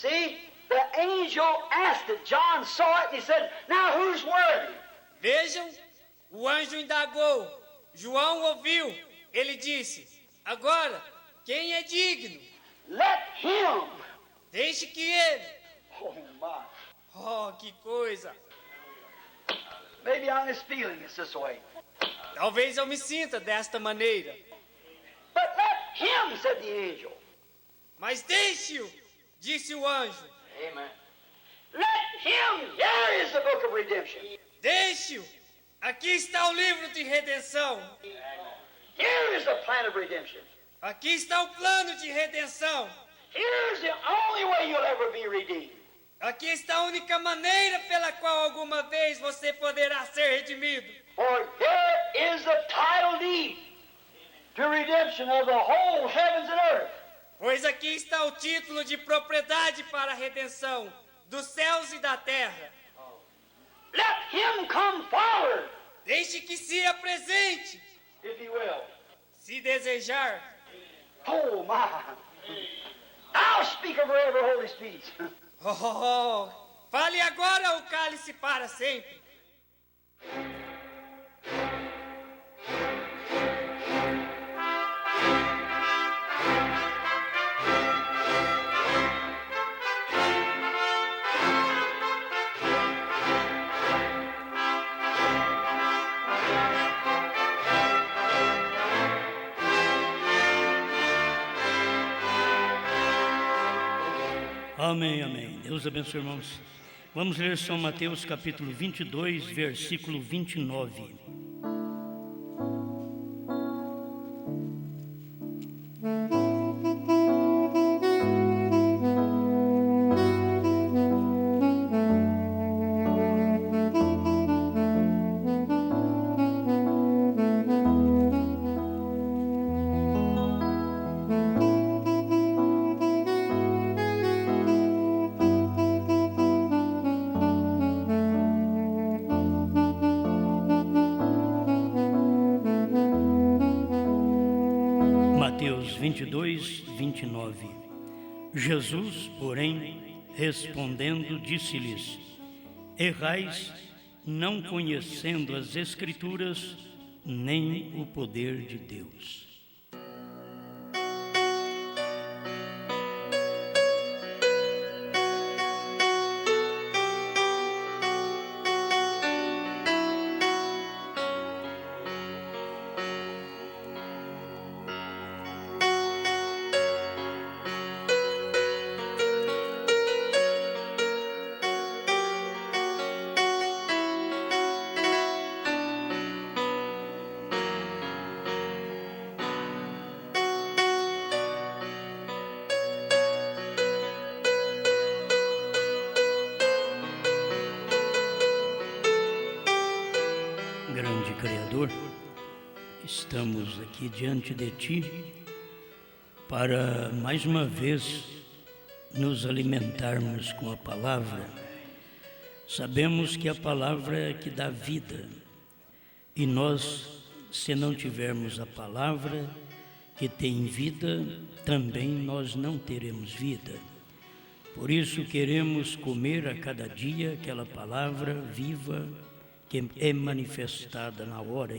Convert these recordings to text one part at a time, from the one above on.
See, the angel asked it. John saw it and he said, now who's worthy? Vejam, o anjo indagou. João ouviu. Ele disse, agora, quem é digno? Let him. Deixe que ele. Oh, my. Oh, que coisa. Maybe I'm just feeling it's this way. Talvez eu me sinta desta maneira. But let him, said the angel. Mas deixe-o, disse o anjo. Amen. Let him. Here is the book of redemption. Deixe-o. Aqui está o livro de redenção. Here is the plan of redemption. Aqui está o plano de redenção. Here's the only way you'll ever be redeemed. Aqui está a única maneira pela qual alguma vez você poderá ser redimido. For here is the title deed to redemption of the whole heavens and earth. Pois aqui está o título de propriedade para a redenção dos céus e da terra. Let him come forward, Deixe que se apresente, if he will. se desejar. Oh, my. I'll speak over every holy speech. Oh, fale agora o cálice para sempre. Amém, amém. Deus abençoe, irmãos. Vamos ler São Mateus capítulo 22, versículo 29. Mateus 22, 29. Jesus, porém, respondendo, disse-lhes: errais, não conhecendo as Escrituras, nem o poder de Deus. Grande Criador, estamos aqui diante de Ti para mais uma vez nos alimentarmos com a palavra. Sabemos que a palavra é que dá vida e nós, se não tivermos a palavra que tem vida, também nós não teremos vida. Por isso queremos comer a cada dia aquela palavra viva que é manifestada na hora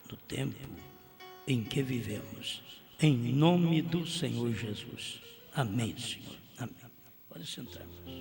do tempo em que vivemos. Em nome do Senhor Jesus. Amém, Senhor. Amém. Pode sentar, irmãos.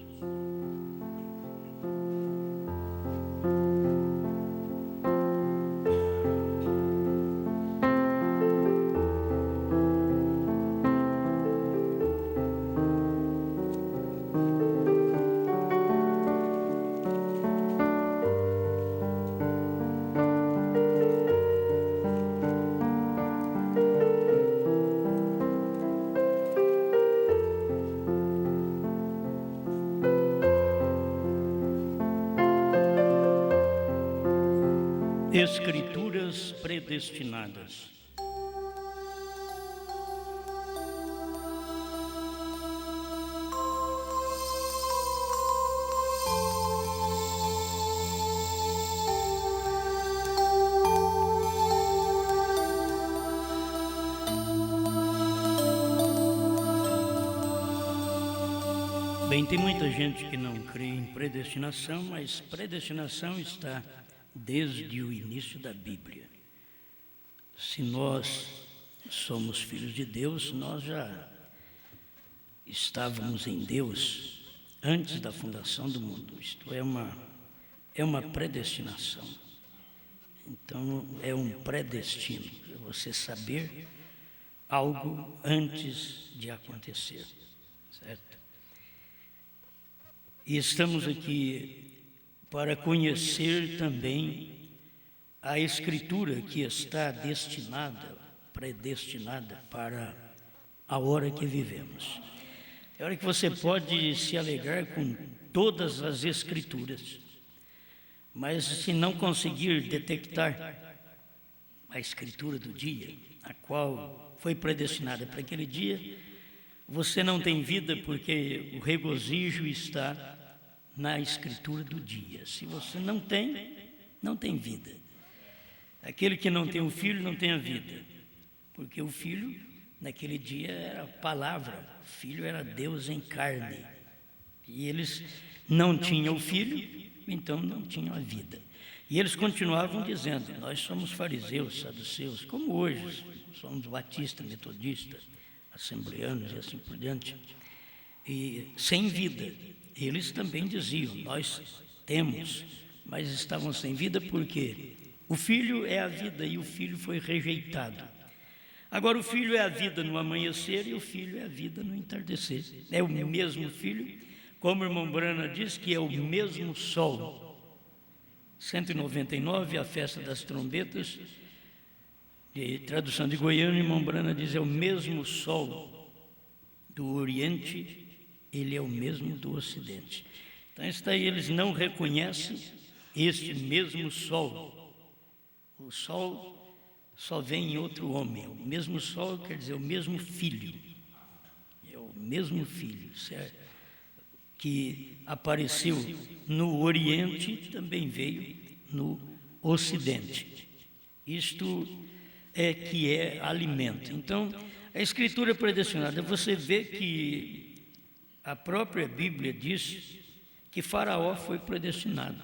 Escrituras predestinadas. Bem, tem muita gente que não crê em predestinação, mas predestinação está desde o início da Bíblia. Se nós somos filhos de Deus, nós já estávamos em Deus antes da fundação do mundo. Isto é uma predestinação. Então, é um predestino, é você saber algo antes de acontecer, certo? E estamos aqui para conhecer também a Escritura que está predestinada para a hora que vivemos. É hora que você pode se alegrar com todas as Escrituras, mas se não conseguir detectar a Escritura do dia, a qual foi predestinada para aquele dia, você não tem vida, porque o regozijo está na Escritura do dia. Se você não tem vida. Aquele que não tem o Filho não tem a vida, porque o Filho, naquele dia, era a palavra, o Filho era Deus em carne. E eles não tinham o Filho, então não tinham a vida. E eles continuavam dizendo: nós somos fariseus, saduceus, como hoje, somos batistas, metodistas, assembleanos e assim por diante, e sem vida. Eles também diziam: nós temos, mas estavam sem vida porque o Filho é a vida e o Filho foi rejeitado. Agora o Filho é a vida no amanhecer e o Filho é a vida no entardecer. É o mesmo Filho, como o irmão Brana diz, que é o mesmo sol. 199, a festa das trombetas, de tradução de Goiânia, o irmão Brana diz: é o mesmo sol do Oriente, ele é o mesmo do Ocidente. Então está aí, eles não reconhecem este mesmo sol. O sol só vem em outro homem. O mesmo sol quer dizer o mesmo Filho. É o mesmo Filho, certo? Que apareceu no Oriente, também veio no Ocidente. Isto é que é alimento. Então, a Escritura predestinada, você vê que a própria Bíblia diz que Faraó foi predestinado.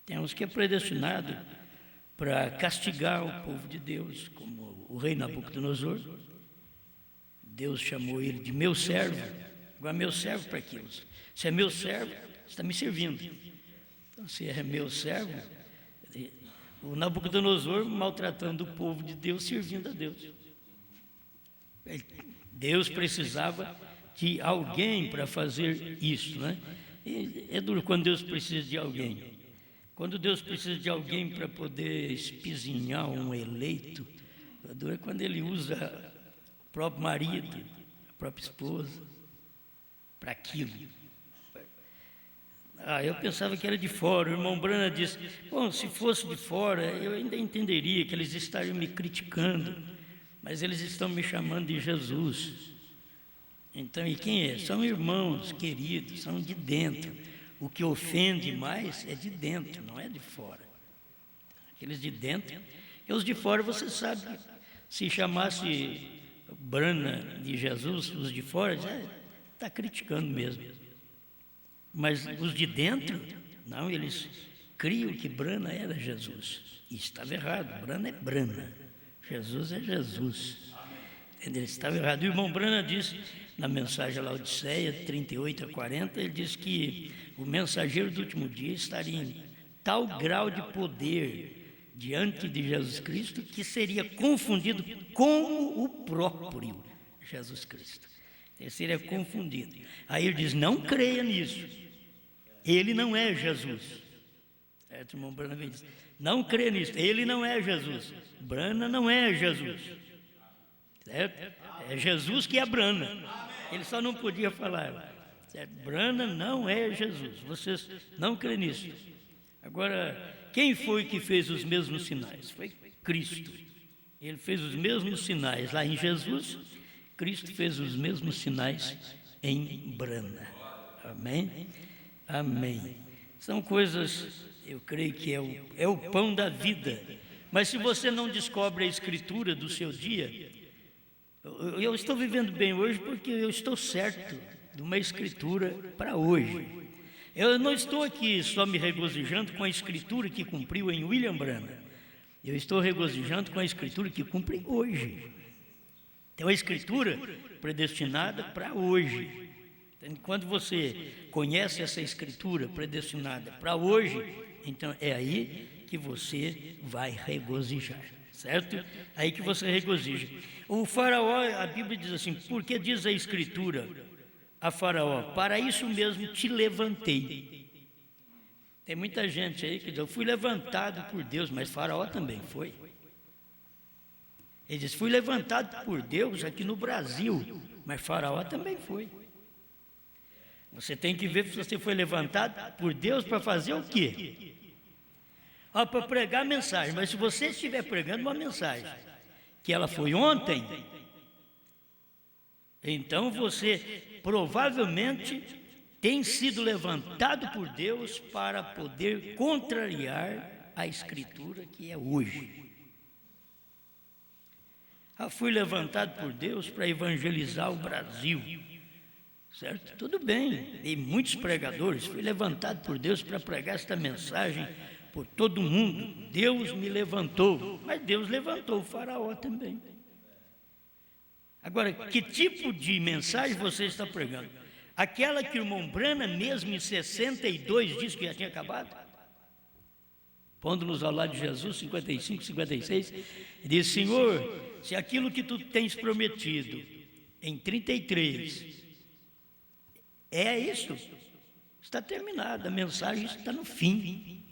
Temos que é predestinado para castigar o povo de Deus, como o rei Nabucodonosor. Deus chamou ele de meu servo. Agora, meu servo para aquilo. Se é meu servo, você está me servindo. Então, se é meu servo, o Nabucodonosor maltratando o povo de Deus, servindo a Deus. Deus precisava de alguém para fazer isso, né? E é duro quando Deus precisa de alguém. Quando Deus precisa de alguém para poder espizinhar um eleito, é duro quando ele usa o próprio marido, a própria esposa, para aquilo. Eu pensava que era de fora. O irmão Brana disse: bom, se fosse de fora, eu ainda entenderia que eles estariam me criticando, mas eles estão me chamando de Jesus. Então, e quem é? São irmãos queridos, são de dentro. O que ofende mais é de dentro, não é de fora. Aqueles de dentro, e os de fora, você sabe, se chamasse Brana de Jesus, os de fora, já está criticando mesmo. Mas os de dentro, não, eles criam que Brana era Jesus. E estava errado, Brana é Brana, Jesus é Jesus. Ele estava errado. O irmão Brana disse, na mensagem à Laodiceia, 38 a 40, ele diz que o mensageiro do último dia estaria em tal grau de poder diante de Jesus Cristo que seria confundido como o próprio Jesus Cristo. Ele seria confundido. Aí ele diz: não creia nisso. Ele não é Jesus. Certo, irmão Brana vem dizer: não creia nisso. Ele não é Jesus. Brana não é Jesus. Certo? É Jesus que é Brana. Ele só não podia falar. Certo? Brana não é Jesus. Vocês não creem nisso. Agora, quem foi que fez os mesmos sinais? Foi Cristo. Ele fez os mesmos sinais lá em Jesus. Cristo fez os mesmos sinais em Brana. Amém? Amém. São coisas, eu creio que é o pão da vida. Mas se você não descobre a Escritura do seu dia, eu estou vivendo bem hoje porque eu estou certo de uma escritura para hoje. Eu não estou aqui só me regozijando com a escritura que cumpriu em William Branham. Eu estou regozijando com a escritura que cumpre hoje. Tem uma escritura predestinada para hoje. Quando você conhece essa escritura predestinada para hoje, então é aí que você vai regozijar, certo? Aí que você regozija. O faraó, a Bíblia diz assim, porque diz a escritura a faraó, para isso mesmo te levantei. Tem muita gente aí que diz, eu fui levantado por Deus, mas faraó também foi. Ele diz, fui levantado por Deus aqui no Brasil, mas faraó também foi. Você tem que ver se você foi levantado por Deus para fazer o quê? Para pregar a mensagem, mas se você estiver pregando uma mensagem que ela foi ontem, então você provavelmente tem sido levantado por Deus para poder contrariar a escritura que é hoje. Fui levantado por Deus para evangelizar o Brasil. Certo? Tudo bem, e muitos pregadores, fui levantado por Deus para pregar esta mensagem por todo mundo. Deus me levantou, mas Deus levantou o faraó também. Agora, que tipo de mensagem você está pregando? Aquela que o irmão Branham, mesmo em 62, disse que já tinha acabado? Pondo-nos ao lado de Jesus, 55, 56, diz, Senhor, se aquilo que tu tens prometido em 33... é isso, está terminado, a mensagem está no fim,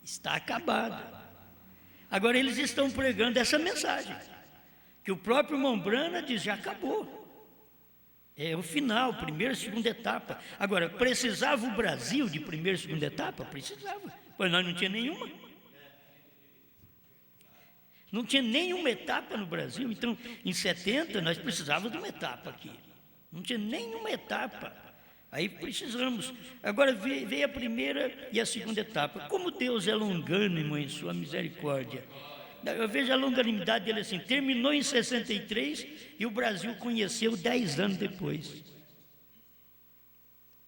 está acabada. Agora eles estão pregando essa mensagem, que o próprio irmão Branham diz, já acabou. É o final, primeira e segunda etapa. Agora, precisava o Brasil de primeira e segunda etapa? Precisava, pois nós não tinha nenhuma. Não tinha nenhuma etapa no Brasil, então em 70 nós precisávamos de uma etapa aqui. Não tinha nenhuma etapa. Aí precisamos. Agora veio a primeira e a segunda etapa. Como Deus é longânimo em sua misericórdia. Eu vejo a longanimidade dele assim, terminou em 63 e o Brasil conheceu 10 anos depois.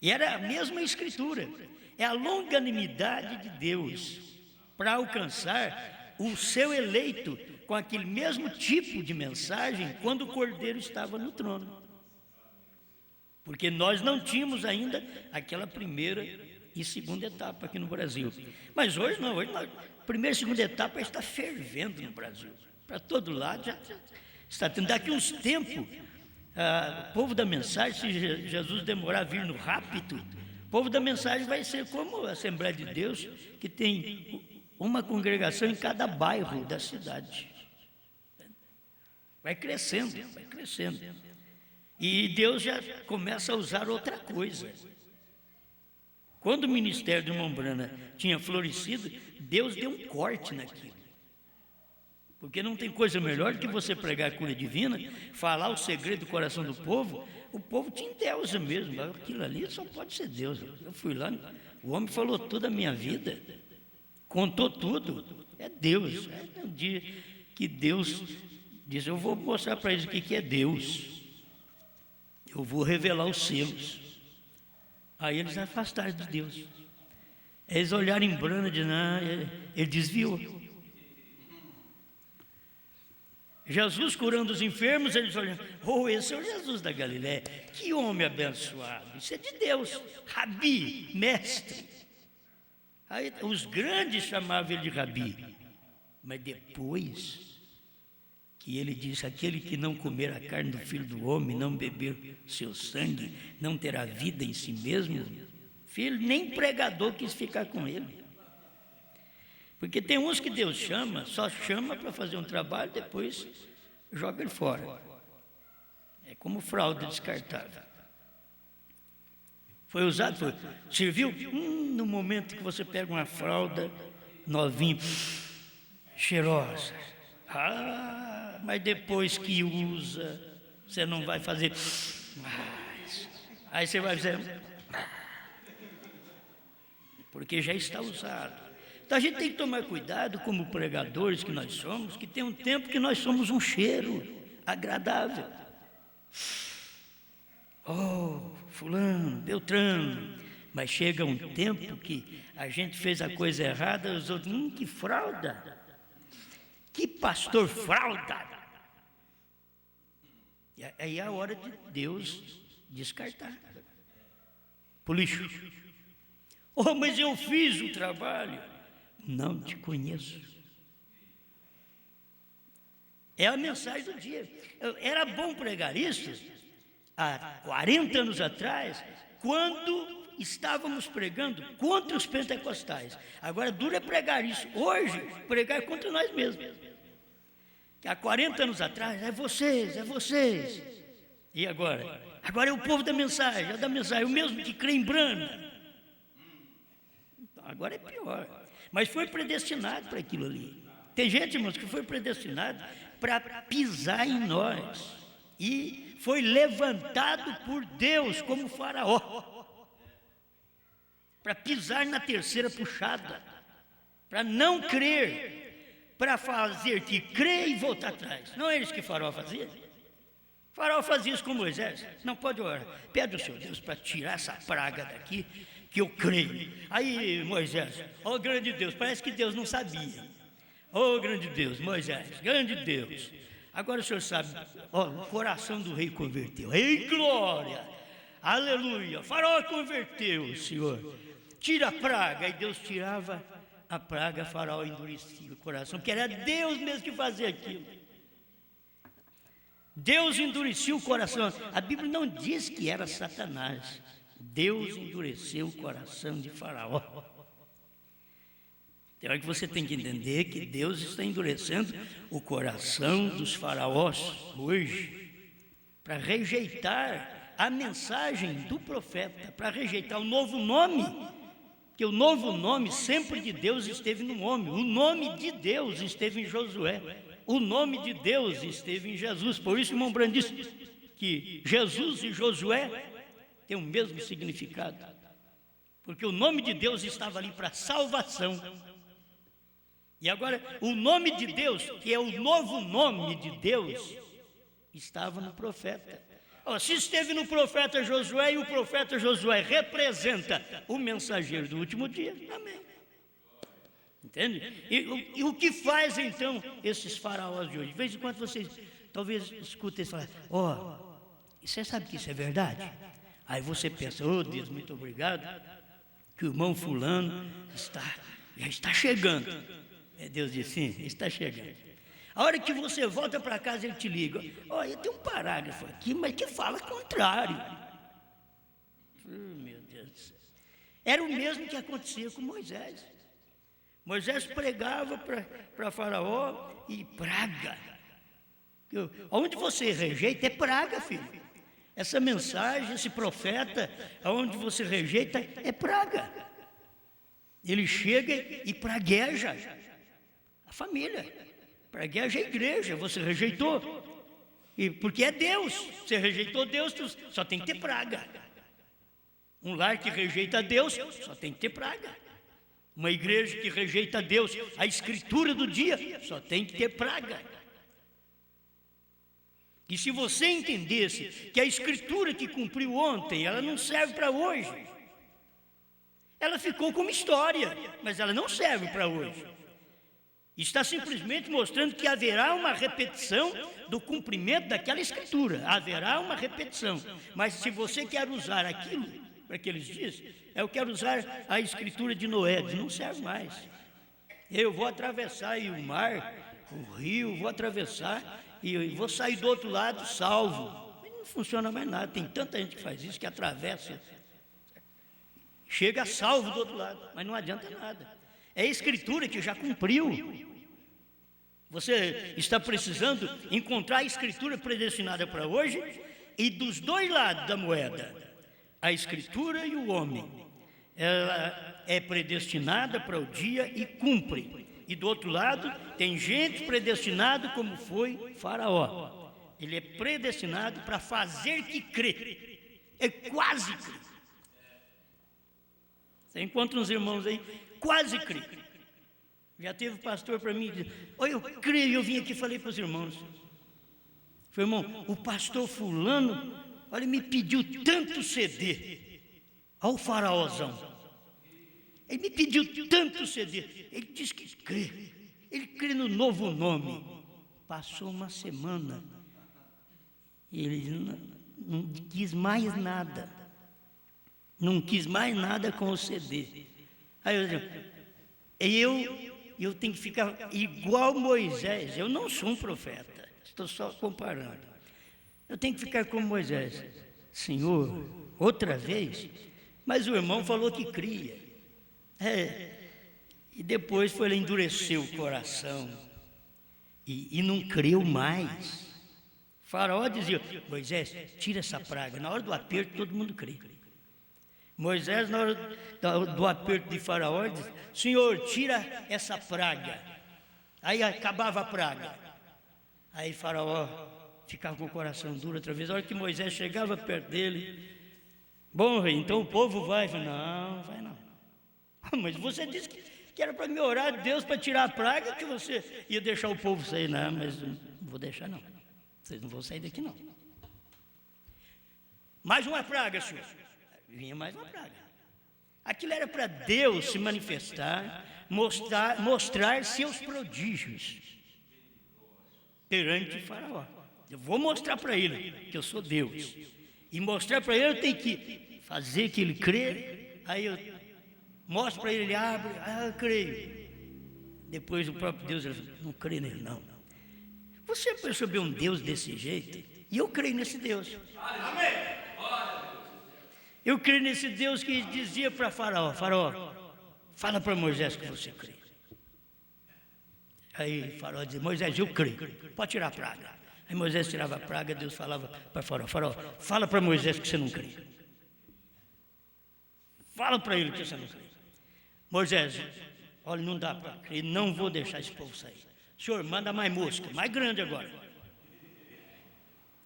E era a mesma escritura. É a longanimidade de Deus para alcançar o seu eleito com aquele mesmo tipo de mensagem quando o Cordeiro estava no trono. Porque nós não tínhamos ainda aquela primeira e segunda etapa aqui no Brasil. Mas hoje não, a primeira e segunda etapa está fervendo no Brasil. Para todo lado já está tendo. Daqui uns tempos, o povo da mensagem, se Jesus demorar a vir no rápido, o povo da mensagem vai ser como a Assembleia de Deus, que tem uma congregação em cada bairro da cidade. Vai crescendo, vai crescendo. E Deus já começa a usar outra coisa. Quando o ministério do irmão Branham tinha florescido, Deus deu um corte naquilo. Porque não tem coisa melhor do que você pregar a cura divina, falar o segredo do coração do povo. O povo te endeusa mesmo. Aquilo ali só pode ser Deus. Eu fui lá, o homem falou toda a minha vida, contou tudo. É Deus. É um dia que Deus diz, eu vou mostrar para eles o que é Deus. Eu vou revelar os selos. Aí eles afastaram de Deus. Eles olharam em Branham e disseram, ele desviou. Jesus curando os enfermos, eles olham, esse é o Jesus da Galiléia. Que homem abençoado. Isso é de Deus. Rabi, mestre. Aí os grandes chamavam ele de Rabi. Mas depois que ele disse, aquele que não comer a carne do Filho do Homem, não beber seu sangue, não terá vida em si mesmo. Filho, nem pregador quis ficar com ele. Porque tem uns que Deus chama, só chama para fazer um trabalho, depois joga ele fora. É como fralda descartável. Foi usado, serviu no momento que você pega uma fralda novinha, cheirosa. Mas depois que usa, você não vai fazer mais. Aí você vai dizer, porque já está usado. Então a gente tem que tomar cuidado, como pregadores que nós somos, que tem um tempo que nós somos um cheiro agradável. Oh, fulano, Beltrano. Mas chega um tempo que a gente fez a coisa errada, os outros, que fralda, que pastor fralda. E aí é a hora de Deus descartar pro lixo. Oh, mas eu fiz o trabalho. Não te conheço. É a mensagem do dia. Era bom pregar isso há 40 anos atrás, quando estávamos pregando contra os pentecostais. Agora, duro é pregar isso hoje, pregar contra nós mesmos. Que há 40 anos atrás, é vocês. E agora? Agora é o povo da mensagem, o mesmo que crê em Brana. Então, agora é pior. Mas foi predestinado para aquilo ali. Tem gente, irmãos, que foi predestinado para pisar em nós. E foi levantado por Deus como Faraó. Para pisar na terceira puxada, para não crer, para fazer que crê e voltar atrás. Não é isso que Faraó fazia? Faraó fazia isso com Moisés. Não pode orar, pede ao Senhor Deus para tirar essa praga daqui, que eu creio. Aí Moisés, ó grande Deus, parece que Deus não sabia. Ó grande Deus, Moisés, grande Deus. Agora o Senhor sabe, ó, o coração do rei converteu. Ei, glória! Aleluia! Faraó converteu, Senhor. Tira a praga. E Deus tirava a praga, Faraó endurecia o coração, porque era Deus mesmo que fazia aquilo. Deus endureceu o coração. A Bíblia não diz que era Satanás. Deus endureceu o coração de Faraó. Tem hora que você tem que entender que Deus está endurecendo o coração dos faraós hoje, para rejeitar a mensagem do profeta, para rejeitar o novo nome, que o novo nome sempre de Deus esteve no homem, o nome de Deus esteve em Josué, o nome de Deus esteve em Jesus. Por isso, irmão Brando disse que Jesus e Josué têm o mesmo significado, porque o nome de Deus estava ali para salvação. E agora, o nome de Deus, que é o novo nome de Deus, estava no profeta. Se esteve no profeta Josué, e o profeta Josué representa o mensageiro do último dia, amém. Entende? E o que faz então esses faraós de hoje? De vez em quando vocês talvez escutem eles falar, você sabe que isso é verdade? Aí você pensa, Deus, muito obrigado, que o irmão fulano já está chegando. Deus disse, sim, está chegando. A hora que você volta para casa, ele te liga, olha, tem um parágrafo aqui, mas que fala contrário. Meu Deus do céu. Era o mesmo que acontecia com Moisés. Moisés pregava para Faraó e praga. Onde você rejeita é praga, filho. Essa mensagem, esse profeta, aonde você rejeita é praga. Ele chega e pragueja a família, pragueja a igreja. Você rejeitou, e porque é Deus, você rejeitou Deus, só tem que ter praga. Um lar que rejeita Deus, só tem que ter praga. Uma igreja que rejeita Deus, a escritura do dia, só tem que ter praga. E se você entendesse que a escritura que cumpriu ontem, ela não serve para hoje, ela ficou como história, mas ela não serve para hoje. Está simplesmente mostrando que haverá uma repetição do cumprimento daquela escritura. Haverá uma repetição. Mas se você quer usar aquilo para aqueles dias, eu quero usar a escritura de Noé, não serve mais. Eu vou atravessar aí o mar, o rio, vou atravessar e vou sair do outro lado salvo. Mas não funciona mais nada. Tem tanta gente que faz isso, que atravessa, chega salvo do outro lado, mas não adianta nada. É a escritura que já cumpriu. Você está precisando encontrar a escritura predestinada para hoje, e dos dois lados da moeda, a escritura e o homem, ela é predestinada para o dia e cumpre. E do outro lado, tem gente predestinada como foi Faraó. Ele é predestinado para fazer que crê. É quase crê. Você encontra uns irmãos aí, quase crê. Já teve pastor para mim dizer, olha, eu creio, eu vim aqui e falei para os irmãos. Falei, irmão, o pastor fulano olha, me pediu tanto CD ao faraózão. Ele me pediu tanto CD. Ele disse que crê. Ele crê no novo nome. Passou uma semana. Ele não quis mais nada. Não quis mais nada com o CD. Aí eu tenho que ficar igual Moisés. Eu não sou um profeta. Estou só comparando. Eu tenho que ficar como Moisés. Senhor, outra vez? Mas o irmão falou que cria. E depois ele endureceu o coração. E não creu mais. Faraó dizia, Moisés, tira essa praga. Na hora do aperto, todo mundo crê. Moisés, na hora do aperto de Faraó, disse, Senhor, tira essa praga. Aí acabava a praga. Aí Faraó ficava com o coração duro outra vez. A hora que Moisés chegava perto dele, bom, rei, então o povo vai. Não, vai não. Mas você disse que era para me orar a Deus para tirar a praga, que você ia deixar o povo sair. Não, mas não vou deixar não. Vocês não vão sair daqui não. Mais uma praga, senhor. Vinha mais uma praga. Aquilo era para Deus se manifestar, mostrar seus prodígios perante Faraó. Eu vou mostrar para ele que eu sou Deus. E mostrar para ele, eu tenho que fazer que ele crê. Aí eu mostro para ele, ele abre, eu creio. Depois o próprio Deus, ele fala, não creio nele não. Você percebeu um Deus desse jeito? E eu creio nesse Deus. Amém. Eu creio nesse Deus que dizia para Faraó, fala para Moisés que você crê. Aí Faraó dizia, Moisés, eu creio, pode tirar a praga. Aí Moisés tirava a praga, Deus falava para Faraó, fala para Moisés que você não crê. Fala para ele que você não crê. Moisés, olha, não dá para crer, não vou deixar esse povo sair. Senhor, manda mais mosca, mais grande agora.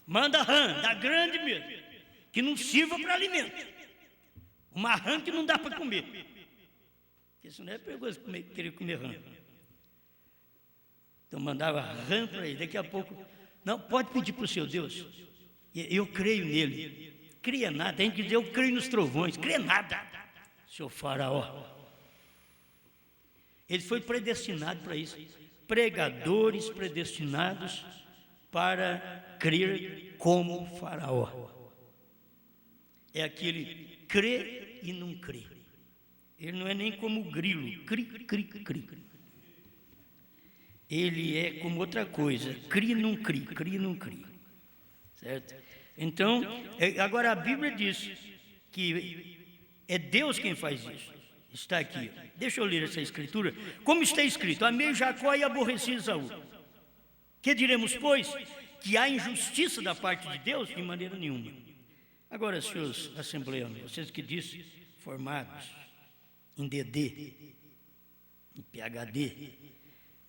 Manda rã, da grande mesmo, que não sirva para alimento. Uma rã que não dá para comer. Porque isso não é perigoso querer comer rã. Então mandava rã para ele. Daqui a pouco, não, pode pedir para o seu Deus. Eu creio nele. Cria nada, tem que dizer, eu creio nos trovões. Cria nada, seu Faraó. Ele foi predestinado para isso. Pregadores predestinados para crer como Faraó. É aquele crê e não crê. Ele não é nem como o grilo, cri. Ele é como outra coisa, cri, não cri. Certo? Então, agora a Bíblia diz que é Deus quem faz isso. Está aqui. Deixa eu ler essa escritura. Como está escrito, amei Jacó e aborreci Esaú. Que diremos, pois, que há injustiça da parte de Deus? De maneira nenhuma. Agora, senhores assembleanos, vocês que dizem, formados em DD, em PhD,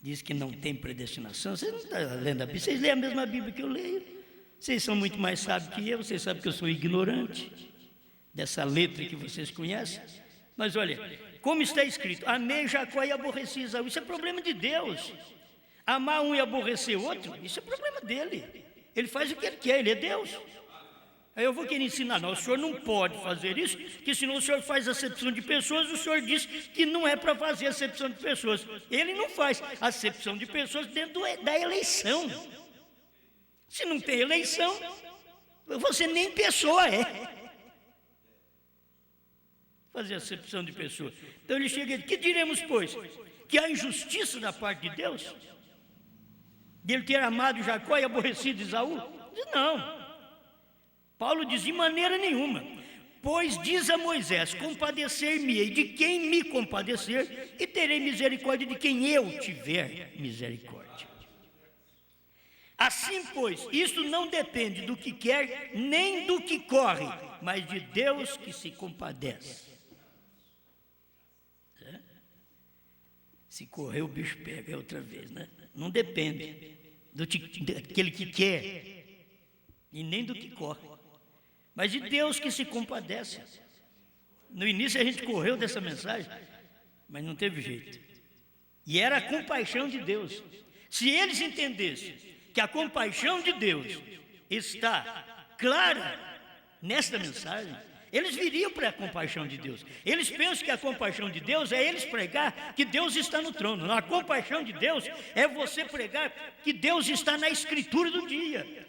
diz que não tem predestinação, vocês não estão lendo a Bíblia, vocês leem a mesma Bíblia que eu leio, vocês são muito mais sábios que eu, vocês sabem que eu sou ignorante dessa letra que vocês conhecem, mas olha, como está escrito, amei Jacó e aborreci Esaú, isso é problema de Deus. Amar um e aborrecer outro, isso é problema dele, ele faz o que ele quer, ele é Deus. Aí eu vou querer ensinar, não, o senhor não pode fazer isso, porque senão o senhor faz acepção de pessoas, o senhor diz que não é para fazer acepção de pessoas. Ele não faz acepção de pessoas dentro da eleição. Se não tem eleição, você nem pessoa é. Fazer acepção de pessoas. Então ele chega e diz, que diremos, pois? Que há injustiça da parte de Deus? De ele ter amado Jacó e aborrecido Esaú? Diz, não. Paulo diz, de maneira nenhuma, pois diz a Moisés, compadecer-me-ei de quem me compadecer, e terei misericórdia de quem eu tiver misericórdia. Assim, pois, isto não depende do que quer, nem do que corre, mas de Deus que se compadece. Se correr, o bicho pega outra vez, né? Não depende daquele que quer, e nem do que corre. Mas de Deus que se compadece. No início a gente correu dessa mensagem, mas não teve jeito. E era a compaixão de Deus. Se eles entendessem que a compaixão de Deus está clara nesta mensagem, eles viriam para a compaixão de Deus. Eles pensam que a compaixão de Deus é eles pregar que Deus está no trono. A compaixão de Deus é você pregar que Deus está na escritura do dia.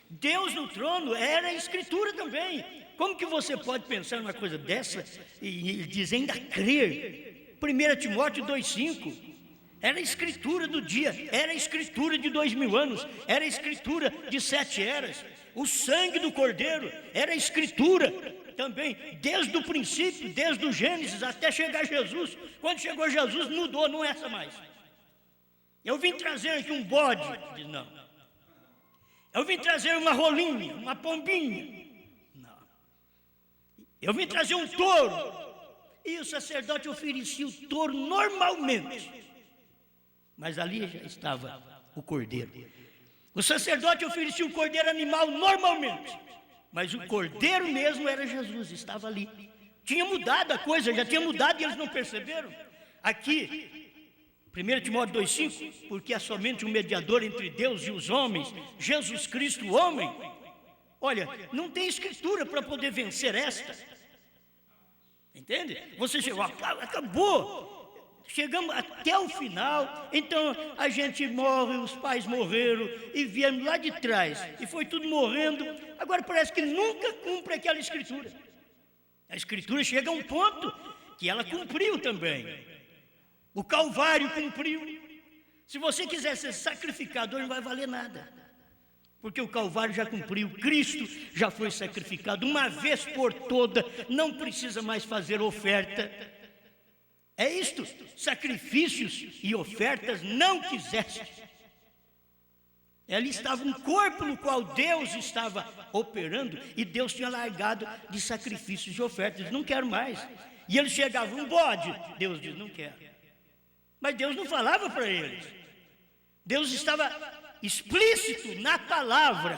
Deus no trono era a escritura também. Como que você pode pensar numa coisa dessa e dizer ainda crer? 1 Timóteo 2,5 era a escritura do dia, era a escritura de 2000 anos, era a escritura de 7 eras. O sangue do Cordeiro era a escritura também, desde o princípio, desde o Gênesis até chegar Jesus. Quando chegou Jesus, mudou, não é essa mais. Eu vim trazer aqui um bode, diz não. Eu vim trazer uma rolinha, uma pombinha, não. Eu vim trazer um touro, e o sacerdote oferecia o touro normalmente, mas ali já estava o cordeiro. O sacerdote oferecia um cordeiro animal normalmente, mas o cordeiro mesmo era Jesus, estava ali. Tinha mudado a coisa, já tinha mudado e eles não perceberam. Aqui, 1 Timóteo 2,5, porque há somente um mediador entre Deus e os homens, Jesus Cristo, o homem. Olha, não tem escritura para poder vencer esta. Entende? Você chegou, acabou. Chegamos até o final, então a gente morre, os pais morreram e viemos lá de trás, e foi tudo morrendo. Agora parece que nunca cumpre aquela escritura. A escritura chega a um ponto que ela cumpriu também. O Calvário cumpriu. Se você quiser ser sacrificado, não vai valer nada, porque o Calvário já cumpriu, Cristo já foi sacrificado uma vez por toda, não precisa mais fazer oferta. É isto, sacrifícios e ofertas não quiseste. Ali estava um corpo no qual Deus estava operando, e Deus tinha largado de sacrifícios e ofertas. Não quero mais. E eles chegavam, um bode, Deus diz, não quero. Mas Deus não falava para eles. Deus estava explícito na palavra,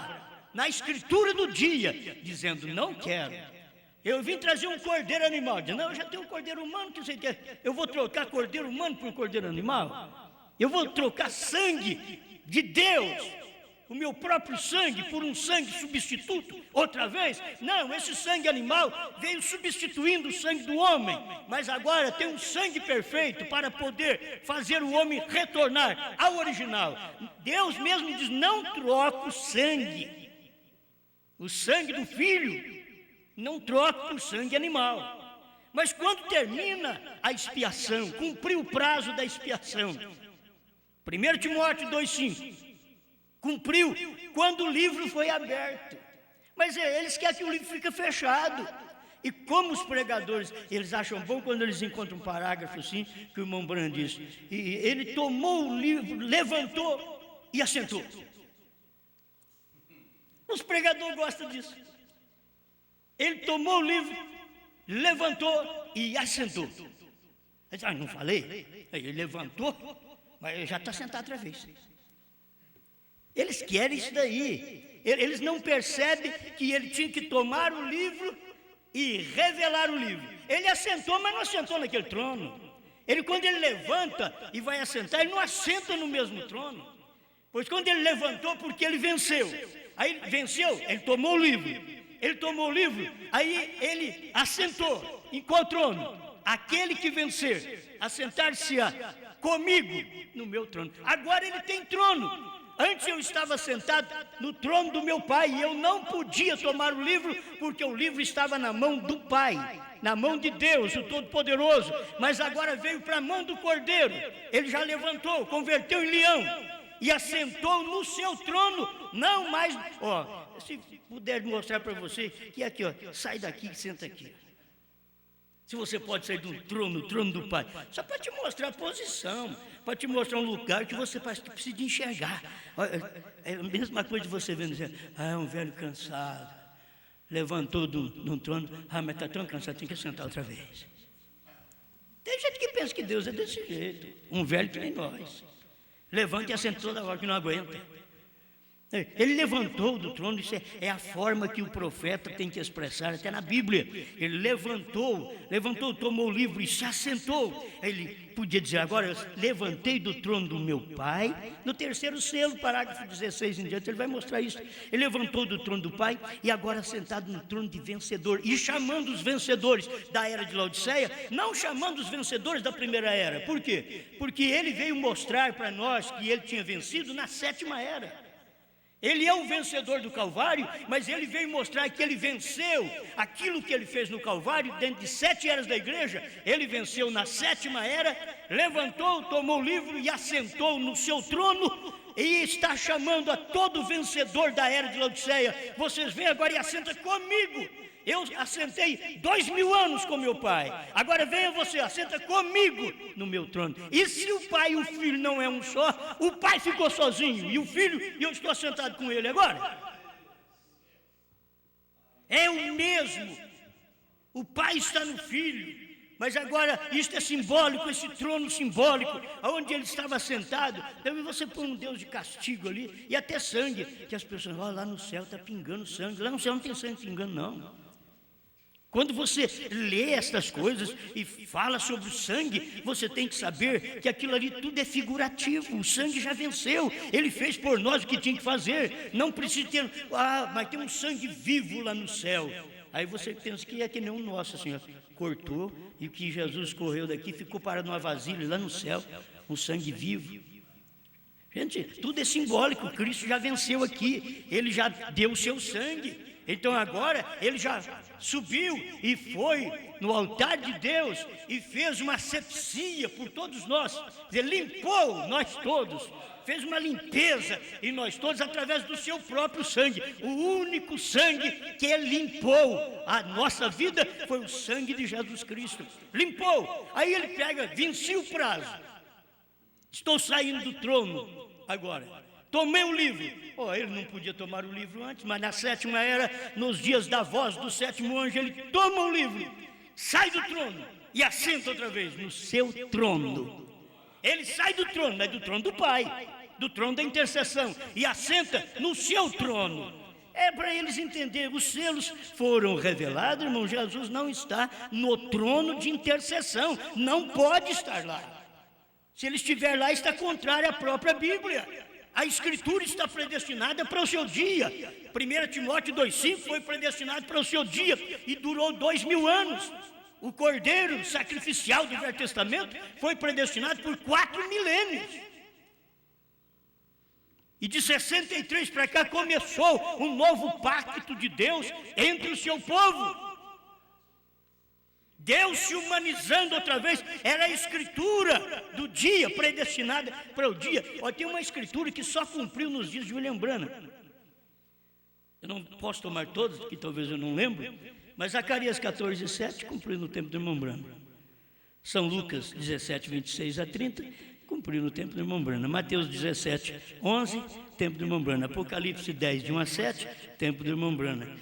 na escritura do dia, dizendo, não quero. Eu vim trazer um cordeiro animal. Diz, não, eu já tenho um cordeiro humano, que você quer? Eu vou trocar cordeiro humano por um cordeiro animal? Eu vou trocar sangue de Deus, o meu próprio sangue, por um sangue substituto, outra vez? Não, esse sangue animal veio substituindo o sangue do homem, mas agora tem um sangue perfeito para poder fazer o homem retornar ao original. Deus mesmo diz, não troca o sangue do Filho, não troca por sangue animal. Mas quando termina a expiação, cumpriu o prazo da expiação, 1 Timóteo 2,5, cumpriu quando o livro foi aberto. Mas eles querem que o livro fique fechado. E como os pregadores, eles acham bom quando eles encontram um parágrafo assim, que o irmão Branham disse, e ele tomou o livro, levantou e assentou. Os pregadores gostam disso. Ele tomou o livro, levantou e assentou. Ele disse, não falei? Ele levantou, mas já está sentado outra vez. Eles querem isso daí. Eles não percebem que ele tinha que tomar o livro e revelar o livro. Ele assentou, mas não assentou naquele trono. Quando ele levanta e vai assentar, ele não assenta no mesmo trono. Pois quando ele levantou, porque ele venceu. Aí ele venceu, ele tomou o livro. Ele tomou o livro, aí ele assentou. Em qual trono? Aquele que vencer, assentar-se-á comigo no meu trono. Agora ele tem trono. Antes eu estava sentado no trono do meu pai e eu não podia tomar o livro, porque o livro estava na mão do Pai, na mão de Deus, o Todo-Poderoso. Mas agora veio para a mão do Cordeiro. Ele já levantou, converteu em leão e assentou no seu trono. Não mais, se puder mostrar para você, que aqui, sai daqui e senta aqui. Se você pode sair do trono, o trono do Pai, só para te mostrar a posição, para te mostrar um lugar que você precisa enxergar. É a mesma coisa de você vendo, dizendo, é um velho cansado, levantou do trono, mas está tão cansado, tem que sentar outra vez. Tem gente que pensa que Deus é desse jeito, um velho que nem nós. Levanta e assenta toda hora que não aguenta. Ele levantou do trono, isso é a forma que o profeta tem que expressar, até na Bíblia. Ele levantou, tomou o livro e se assentou. Ele podia dizer, agora eu levantei do trono do meu pai. No terceiro selo, parágrafo 16 em diante, ele vai mostrar isso. Ele levantou do trono do pai e agora sentado no trono de vencedor. E chamando os vencedores da era de Laodiceia, não chamando os vencedores da primeira era. Por quê? Porque ele veio mostrar para nós que ele tinha vencido na sétima era. Ele é o vencedor do Calvário, mas ele veio mostrar que ele venceu aquilo que ele fez no Calvário, dentro de 7 eras da igreja. Ele venceu na sétima era, levantou, tomou o livro e assentou no seu trono, e está chamando a todo vencedor da era de Laodiceia: vocês vêm agora e assenta comigo. Eu assentei 2000 anos com meu pai, agora venha você, assenta comigo no meu trono. E se o pai e o filho não é um só, o pai ficou sozinho e o filho, e eu estou sentado com ele agora. É o mesmo, o pai está no filho, mas agora isto é simbólico, esse trono simbólico, onde ele estava sentado. Então você põe um Deus de castigo ali, e até sangue, que as pessoas, olha, lá no céu está pingando sangue, lá no céu não tem sangue pingando não. Quando você lê estas coisas e fala sobre o sangue, você tem que saber que aquilo ali tudo é figurativo. O sangue já venceu, ele fez por nós o que tinha que fazer. Não precisa ter, mas tem um sangue vivo lá no céu. Aí você pensa que é que nem o nosso, Senhor cortou e que Jesus correu daqui, ficou parado numa vasilha lá no céu, um sangue vivo. Gente, tudo é simbólico. Cristo já venceu aqui, ele já deu o seu sangue. Então agora ele já subiu e foi no altar de Deus e fez uma asepsia por todos nós. Ele limpou nós todos, fez uma limpeza em nós todos através do seu próprio sangue. O único sangue que ele limpou a nossa vida foi o sangue de Jesus Cristo. Limpou. Aí ele pega, venci o prazo. Estou saindo do trono agora. Tomei o livro. Ele não podia tomar o livro antes, mas na sétima era, nos dias da voz do sétimo anjo, ele toma o livro, sai do trono e assenta outra vez no seu trono. Ele sai do trono, não é do trono do Pai, do trono da intercessão, e assenta no seu trono. É para eles entenderem, os selos foram revelados, irmão. Jesus não está no trono de intercessão, não pode estar lá. Se ele estiver lá, está contrário à própria Bíblia. A Escritura está predestinada para o seu dia. 1 Timóteo 2,5 foi predestinado para o seu dia e durou 2000 anos. O cordeiro sacrificial do Velho Testamento foi predestinado por 4 milênios. E de 63 para cá começou um novo pacto de Deus entre o seu povo. Deus se humanizando outra vez, era a escritura do dia, predestinada para o dia. Tem uma escritura que só cumpriu nos dias de William Branham. Eu não posso tomar todas, que talvez eu não lembre, mas Zacarias 14:7 cumpriu no tempo do irmão Branham. São Lucas 17:26-30 cumpriu no tempo do irmão Branham. Mateus 17:11, tempo do irmão Branham. Apocalipse 10:1-7, tempo do irmão Branham.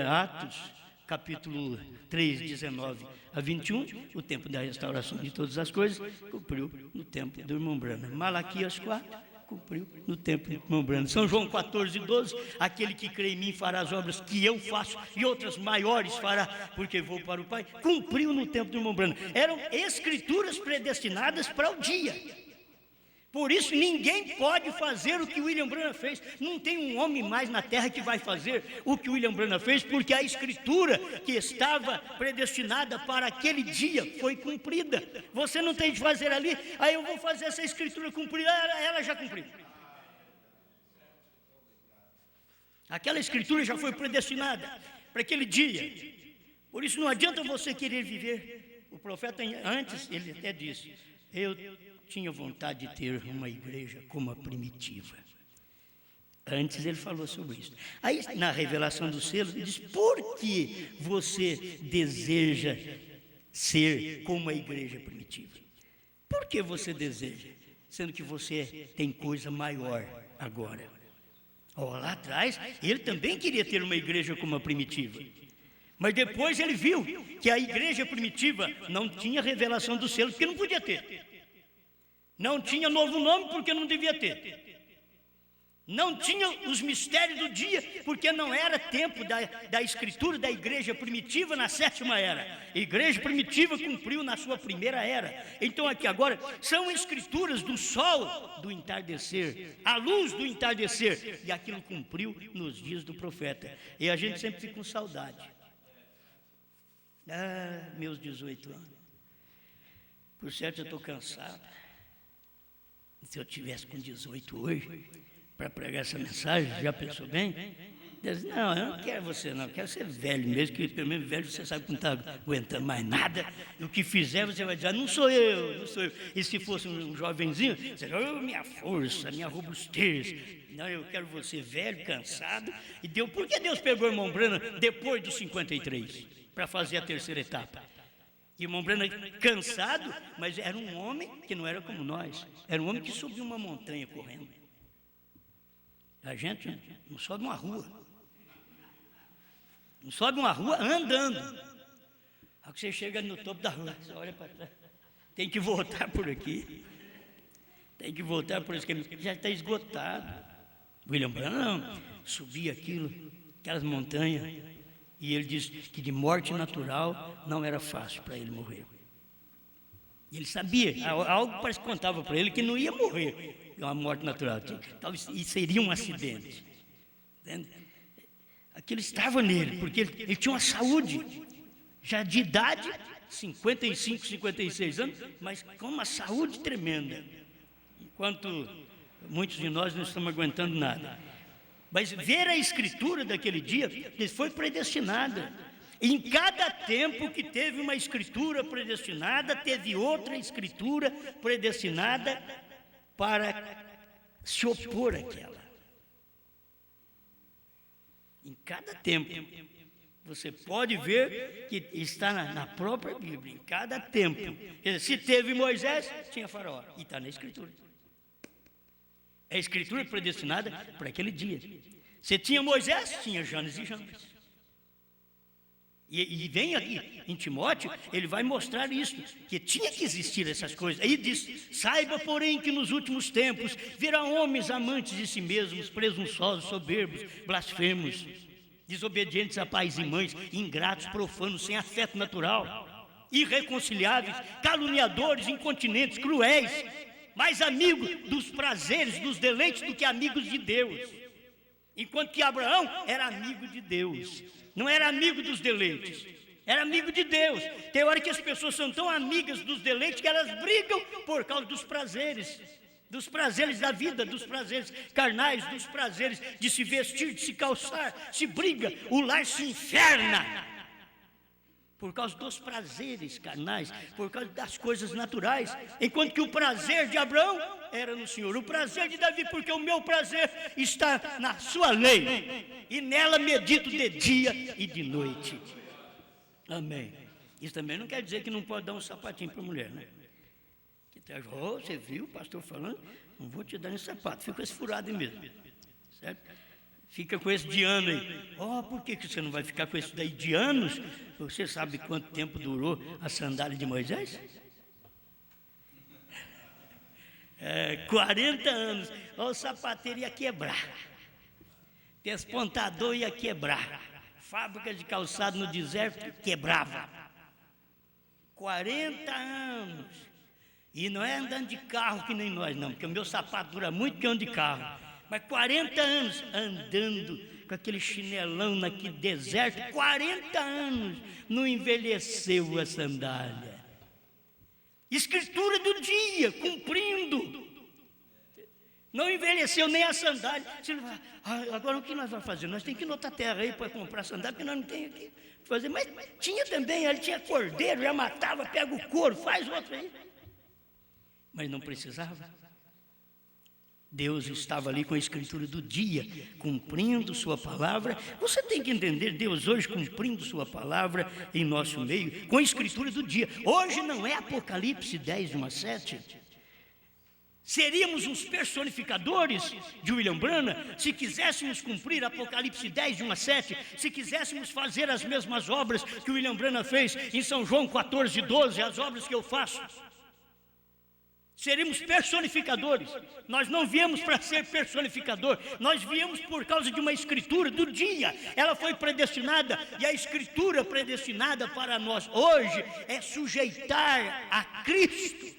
Atos capítulo 3, 19-21, o tempo da restauração de todas as coisas, cumpriu no tempo do irmão Branham. Malaquias 4, cumpriu no tempo do irmão Branham. São João 14:12, aquele que crê em mim fará as obras que eu faço e outras maiores fará, porque vou para o Pai. Cumpriu no tempo do irmão Branham. Eram escrituras predestinadas para o dia. Por isso ninguém pode fazer o que William Branham fez. Não tem um homem mais na terra que vai fazer o que William Branham fez, porque a escritura que estava predestinada para aquele dia foi cumprida. Você não tem de fazer ali, aí eu vou fazer essa escritura cumprida, ela já cumpriu. Aquela escritura já foi predestinada para aquele dia. Por isso não adianta você querer viver. O profeta antes, ele até disse, eu tinha vontade de ter uma igreja como a primitiva. Antes ele falou sobre isso. Aí na revelação do selo ele diz, por que você deseja ser como a igreja primitiva? Por que você deseja? Sendo que você tem coisa maior agora. Lá atrás ele também queria ter uma igreja como a primitiva. Mas depois ele viu que a igreja primitiva não tinha revelação do selo, porque não podia ter. Não tinha novo nome porque não devia ter. Não tinha os mistérios do dia, porque não era tempo da escritura da igreja primitiva na 7ª era. A igreja primitiva cumpriu na sua 1ª era. Então aqui agora são escrituras do sol do entardecer, a luz do entardecer, e aquilo cumpriu nos dias do profeta. E a gente sempre fica com saudade. Meus 18 anos. Por certo eu estou cansado. Se eu tivesse com 18 hoje, para pregar essa mensagem, já pensou bem? Deus, não, eu não quero você não, eu quero ser velho mesmo, que pelo menos velho você sabe que não está aguentando mais nada. O que fizer você vai dizer, não sou eu, não sou eu. E se fosse um jovenzinho, você vai dizer, minha força, minha robustez. Não, eu quero você velho, cansado. E Deus, por que Deus pegou o irmão Branham depois dos 53, para fazer a 3ª etapa? E o irmão Branham cansado, mas era um homem que não era como nós. Era um homem que subiu uma montanha correndo. A gente não sobe uma rua. Não sobe uma rua andando. Aí que você chega no topo da rua, você olha para trás. Tem que voltar por aqui. Tem que voltar por esse caminho. Já está esgotado. William Branham subia aquelas montanhas. E ele disse que de morte natural não era fácil para ele morrer. Ele sabia, algo parece que contava para ele que não ia morrer. Uma morte natural, talvez seria um acidente. Aquilo estava nele, porque ele tinha uma saúde, já de idade, 55, 56 anos, mas com uma saúde tremenda. Enquanto muitos de nós não estamos aguentando nada. Mas ver a escritura daquele dia, foi predestinada. Em cada tempo que teve uma escritura predestinada, teve outra escritura predestinada para se opor àquela. Em cada tempo, você pode ver que está na própria Bíblia, em cada tempo. Se teve Moisés, tinha Faraó, e está na escritura. A escritura é predestinada para aquele dia. Se tinha Moisés, tinha Janes e Jambres. E vem aqui em Timóteo, ele vai mostrar isso, que tinha que existir essas coisas. Aí diz, saiba, porém, que nos últimos tempos virão homens amantes de si mesmos, presunçosos, soberbos, blasfemos, desobedientes a pais e mães, ingratos, profanos, sem afeto natural, irreconciliáveis, caluniadores, incontinentes, cruéis, mais amigos dos prazeres, dos deleites do que amigos de Deus. Enquanto que Abraão era amigo de Deus, não era amigo dos deleites, era amigo de Deus. Tem hora que as pessoas são tão amigas dos deleites que elas brigam por causa dos prazeres da vida, dos prazeres carnais, dos prazeres de se vestir, de se calçar, se briga, o lar se inferna por causa dos prazeres carnais, por causa das coisas naturais, enquanto que o prazer de Abraão era no Senhor, o prazer de Davi, porque o meu prazer está na sua lei, e nela medito de dia e de noite. Amém. Isso também não quer dizer que não pode dar um sapatinho para a mulher, né? Você viu o pastor falando? Não vou te dar esse sapato, fica esse furado aí mesmo, certo? Fica com esse de ano aí. Por que você não vai ficar com esse daí de anos? Você sabe quanto tempo durou a sandália de Moisés? 40 anos. O sapateiro ia quebrar, despontador ia quebrar, fábrica de calçado no deserto quebrava. 40 anos. E não é andando de carro que nem nós, não, porque o meu sapato dura muito que ando de carro. Mas 40 anos andando com aquele chinelão naquele deserto, 40 anos, não envelheceu a sandália. Escritura do dia, cumprindo. Não envelheceu nem a sandália. Você vai, agora o que nós vamos fazer? Nós temos que ir na outra terra aí para comprar sandália, porque nós não temos aqui fazer. Mas tinha também, ele tinha cordeiro, já matava, pega o couro, faz outro aí. Mas não precisava. Deus estava ali com a escritura do dia, cumprindo sua palavra. Você tem que entender Deus hoje cumprindo sua palavra em nosso meio, com a escritura do dia. Hoje não é Apocalipse 10, 1 a 7. Seríamos uns personificadores de William Branham se quiséssemos cumprir Apocalipse 10, 1 a 7, se quiséssemos fazer as mesmas obras que William Branham fez em São João 14, 12, as obras que eu faço. Seremos personificadores. Nós não viemos para ser personificador, nós viemos por causa de uma escritura do dia. Ela foi predestinada, e a escritura predestinada para nós hoje é sujeitar a Cristo.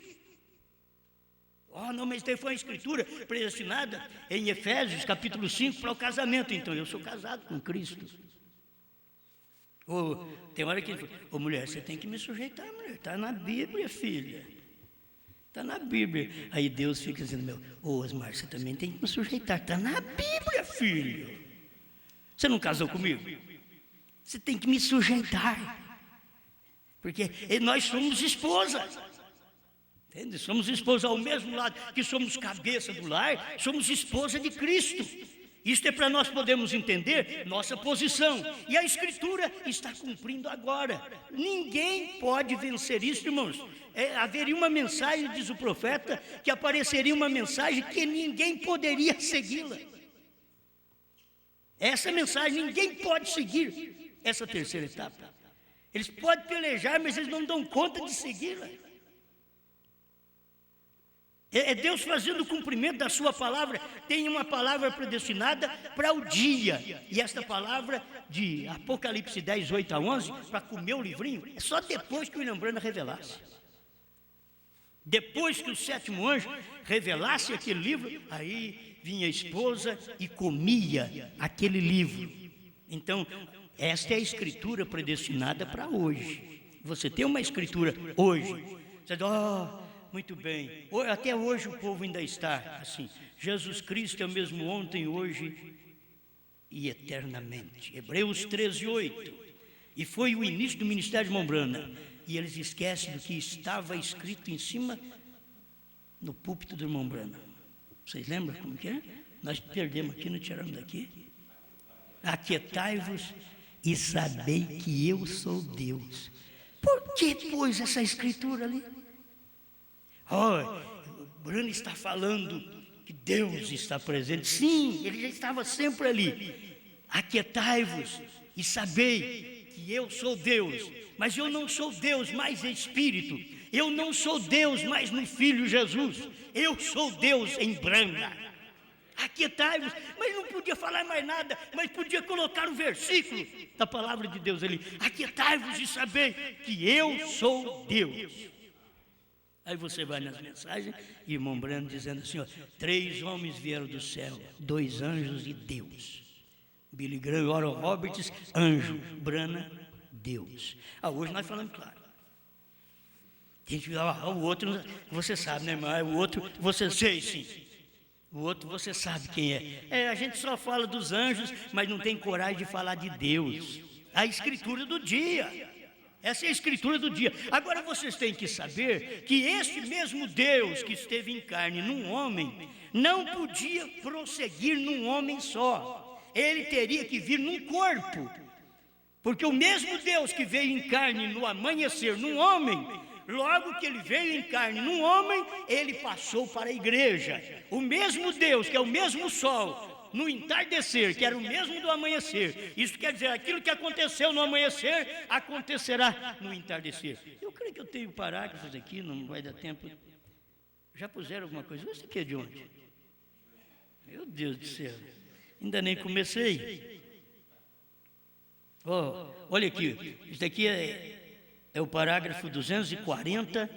Oh, não, mas foi uma escritura predestinada em Efésios capítulo 5 para o casamento. Então eu sou casado com Cristo. Tem hora que ele fala, mulher, você tem que me sujeitar, mulher. Está na Bíblia, filha. Está na Bíblia. Aí Deus fica dizendo, Osmar, você também tem que me sujeitar. Está na Bíblia, filho. Você não casou comigo? Você tem que me sujeitar. Porque nós somos esposas. Entende? Somos esposas ao mesmo lado que somos cabeça do lar, somos esposa de Cristo. Isto é para nós podermos entender nossa posição. E a Escritura está cumprindo agora. Ninguém pode vencer isso, irmãos. Haveria uma mensagem, diz o profeta, que apareceria uma mensagem que ninguém poderia segui-la. Essa mensagem, ninguém pode seguir essa terceira etapa. Eles podem pelejar, mas eles não dão conta de segui-la. É Deus fazendo o cumprimento da sua palavra. Tem uma palavra predestinada para o dia. E esta palavra de Apocalipse 10, 8 a 11, para comer o livrinho, é só depois que o William Branham revelasse. Depois que o sétimo anjo revelasse aquele livro, aí vinha a esposa e comia aquele livro. Então, esta é a escritura predestinada para hoje. Você tem uma escritura hoje. Você diz, muito bem. Até hoje o povo ainda está assim. Jesus Cristo é o mesmo ontem, hoje e eternamente. Hebreus 13, 8. E foi o início do ministério de irmão Branham. E eles esquecem do que estava escrito em cima no púlpito do irmão Branham. Vocês lembram como que é? Nós perdemos aqui, não tiramos daqui. Aquietai-vos e sabei que eu sou Deus. Por que pôs essa escritura ali? O Branham está falando que Deus está presente. Sim, ele já estava sempre ali. Aquietai-vos e sabei que eu sou Deus. Mas eu não sou Deus mais em espírito. Eu não sou Deus mais no Filho Jesus. Eu sou Deus em Branham. Aquietai-vos, mas não podia falar mais nada, mas podia colocar o versículo da palavra de Deus ali. Aquietai-vos e sabei que eu sou Deus. Aí você vai nas mensagens, e irmão Branham dizendo assim, 3 homens vieram do céu, 2 anjos e Deus. Billy Graham, Oral Roberts, anjo. Branham, Deus. Hoje nós falamos claro. Tem que o outro, você sabe, né, irmão? O outro, você sei sim. O outro você sabe quem é. A gente só fala dos anjos, mas não tem coragem de falar de Deus. A escritura do dia. Essa é a escritura do dia. Agora vocês têm que saber que este mesmo Deus que esteve em carne num homem, não podia prosseguir num homem só. Ele teria que vir num corpo. Porque o mesmo Deus que veio em carne no amanhecer num homem, logo que ele veio em carne num homem, ele passou para a igreja. O mesmo Deus, que é o mesmo sol, no entardecer, que era o mesmo do amanhecer. Isso quer dizer, aquilo que aconteceu no amanhecer, acontecerá no entardecer. Eu creio que eu tenho parágrafos aqui, não vai dar tempo. Já puseram alguma coisa? Isso aqui é de onde? Meu Deus do céu, ainda nem comecei. Olha aqui, isso aqui é o parágrafo 240,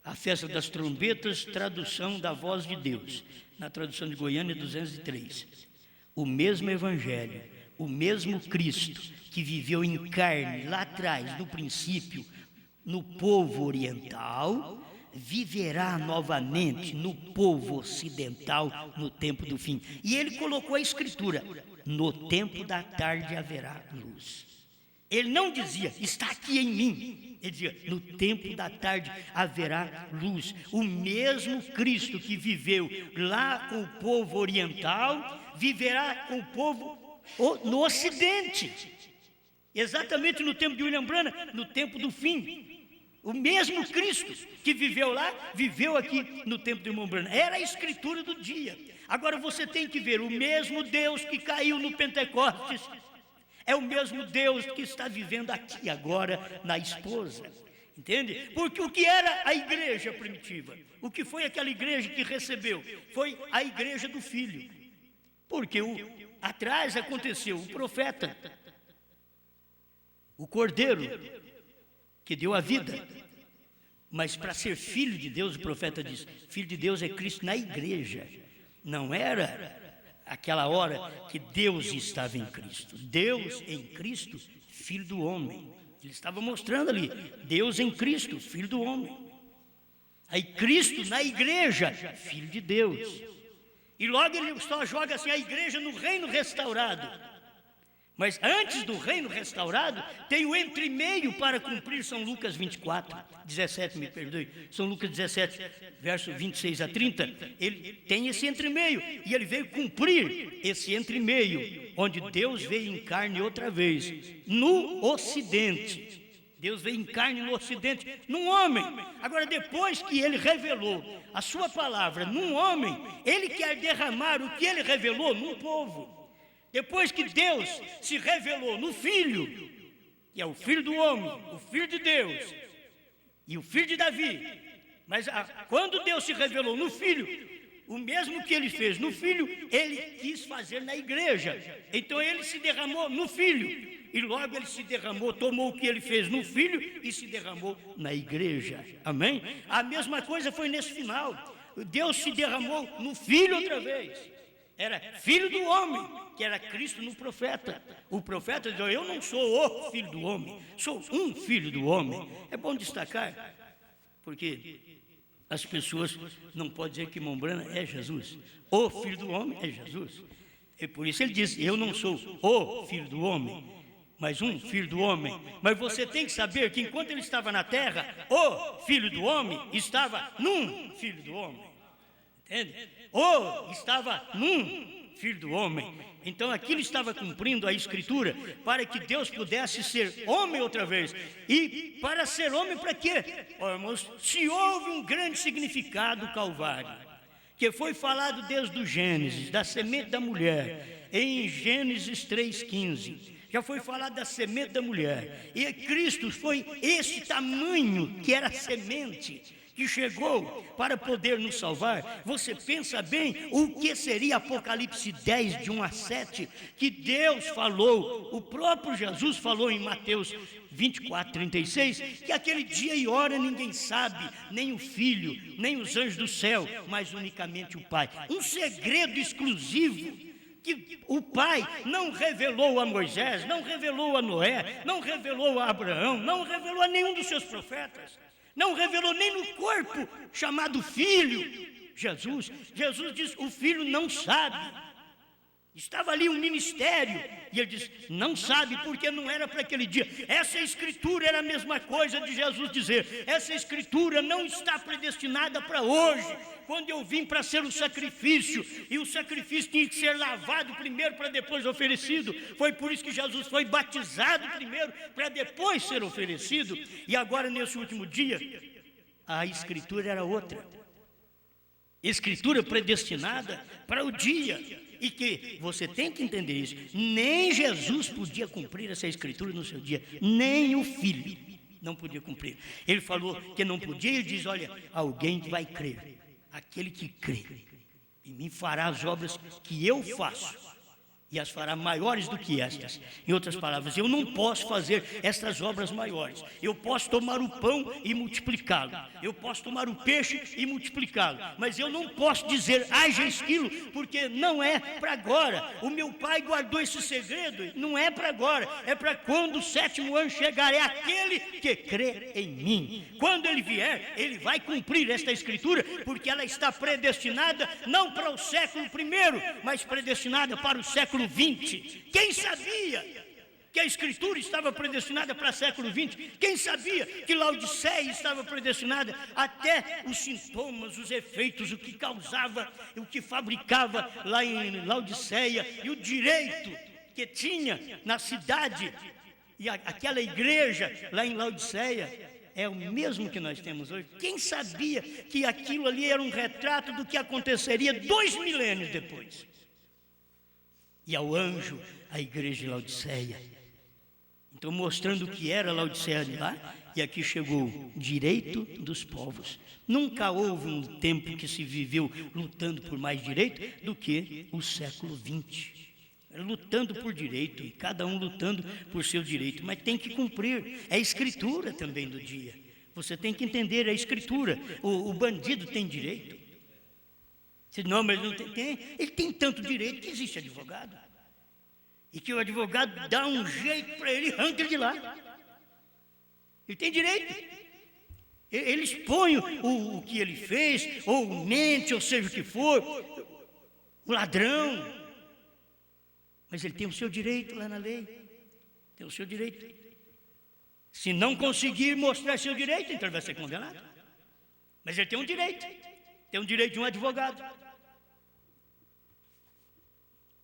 a festa das trombetas, tradução da voz de Deus. Na tradução de Goiânia, 203. O mesmo Evangelho, o mesmo Cristo que viveu em carne lá atrás, no princípio, no povo oriental, viverá novamente no povo ocidental no tempo do fim. E ele colocou a escritura: no tempo da tarde haverá luz. Ele não dizia, está aqui em mim. Ele dizia, no tempo da tarde haverá luz. O mesmo Cristo que viveu lá com o povo oriental, viverá com o povo no ocidente. Exatamente no tempo de William Branham, no tempo do fim. O mesmo Cristo que viveu lá, viveu aqui no tempo de William Branham. Era a escritura do dia. Agora você tem que ver, o mesmo Deus que caiu no Pentecostes, é o mesmo Deus que está vivendo aqui agora na esposa. Entende? Porque o que era a igreja primitiva? O que foi aquela igreja que recebeu? Foi a igreja do Filho. Porque atrás aconteceu o profeta, o Cordeiro, que deu a vida. Mas para ser filho de Deus, o profeta diz, filho de Deus é Cristo na igreja. Não era aquela hora que Deus estava em Cristo. Deus em Cristo, filho do homem. Ele estava mostrando ali, Deus em Cristo, filho do homem. Aí Cristo na igreja, filho de Deus. E logo ele só joga assim a igreja no reino restaurado. Mas antes do reino restaurado, tem o entremeio para cumprir São Lucas 24, 17, me perdoe, São Lucas 17, verso 26 a 30, ele tem esse entremeio, e ele veio cumprir esse entremeio, onde Deus veio em carne outra vez, no Ocidente. Deus veio em carne no Ocidente, num homem. Agora, depois que ele revelou a sua palavra num homem, ele quer derramar o que ele revelou num povo. Depois que Deus se revelou no Filho, que é o Filho do homem, o Filho de Deus e o Filho de Davi, mas quando Deus se revelou no Filho, o mesmo que ele fez no Filho, ele quis fazer na igreja. Então ele se derramou no Filho, e logo ele se derramou, tomou o que ele fez no Filho e se derramou na igreja. Amém? A mesma coisa foi nesse final. Deus se derramou no Filho outra vez. Era filho do homem, que era Cristo no profeta. O profeta dizia, eu não sou o filho do homem, sou um filho do homem. É bom destacar, porque as pessoas não podem dizer que Mombrana é Jesus. O filho do homem é Jesus. E por isso ele diz, eu não sou o filho do homem, mas um filho do homem. Mas você tem que saber que enquanto ele estava na terra, o filho do homem estava num filho do homem. Entende? Ou estava num filho do homem. Então aquilo estava cumprindo a Escritura para que Deus pudesse ser homem outra vez. E para ser homem para quê? Oh, irmãos, se houve um grande significado Calvário, que foi falado desde o Gênesis, da semente da mulher, em Gênesis 3,15. Já foi falado da semente da mulher. E Cristo foi esse tamanho que era a semente que chegou para poder nos salvar. Você pensa bem o que seria Apocalipse 10, de 1 a 7, que Deus falou, o próprio Jesus falou em Mateus 24, 36, que aquele dia e hora ninguém sabe, nem o Filho, nem os anjos do céu, mas unicamente o Pai. Um segredo exclusivo que o Pai não revelou a Moisés, não revelou a Noé, não revelou a Abraão, não revelou a nenhum dos seus profetas. Não revelou nem no corpo chamado Filho, Jesus. Jesus diz, o Filho não sabe. Estava ali um ministério, e ele diz, não sabe, porque não era para aquele dia. Essa Escritura era a mesma coisa de Jesus dizer, essa Escritura não está predestinada para hoje, quando eu vim para ser o sacrifício, e o sacrifício tinha que ser lavado primeiro para depois oferecido. Foi por isso que Jesus foi batizado primeiro, para depois ser oferecido. E agora nesse último dia, a Escritura era outra. Escritura predestinada para o dia. E que você tem que entender isso, nem Jesus podia cumprir essa Escritura no seu dia, nem o Filho não podia cumprir. Ele falou que não podia, ele diz, olha, alguém vai crer, aquele que crê em mim fará as obras que eu faço, e as fará maiores do que estas. Em outras palavras, eu não posso fazer estas obras maiores. Eu posso tomar o pão e multiplicá-lo. Eu posso tomar o peixe e multiplicá-lo. Mas eu não posso dizer, haja esquilo, porque não é para agora. O meu Pai guardou esse segredo, não é para agora. É para quando o 7º ano chegar. É aquele que crê em mim. Quando ele vier, ele vai cumprir esta Escritura, porque ela está predestinada não para o século I, mas predestinada para o século 20. Quem sabia que a Escritura estava predestinada para o século 20? Quem sabia que Laodiceia estava predestinada? Até os sintomas, os efeitos, o que causava, o que fabricava lá em Laodiceia, e o direito que tinha na cidade, e aquela igreja lá em Laodiceia, é o mesmo que nós temos hoje. Quem sabia que aquilo ali era um retrato do que aconteceria 2 milênios depois? E ao anjo, a igreja de Laodiceia. Então, mostrando o que era Laodiceia de lá, E aqui chegou direito dos povos. Nunca houve um tempo que se viveu lutando por mais direito do que o século XX. Lutando por direito, e cada um lutando por seu direito, mas tem que cumprir. É a escritura também do dia. Você tem que entender a escritura. O bandido tem direito. Se não, mas ele não tem. Ele tem tanto direito que existe advogado. E que o advogado dá um jeito para ele e arranca ele de lá. Ele tem direito. Ele expõe o que ele fez, ou mente, ou seja o que for, o ladrão. Mas ele tem o seu direito lá na lei. Tem o seu direito. Se não conseguir mostrar seu direito, então ele vai ser condenado. Mas ele tem um direito. Tem um direito de um advogado.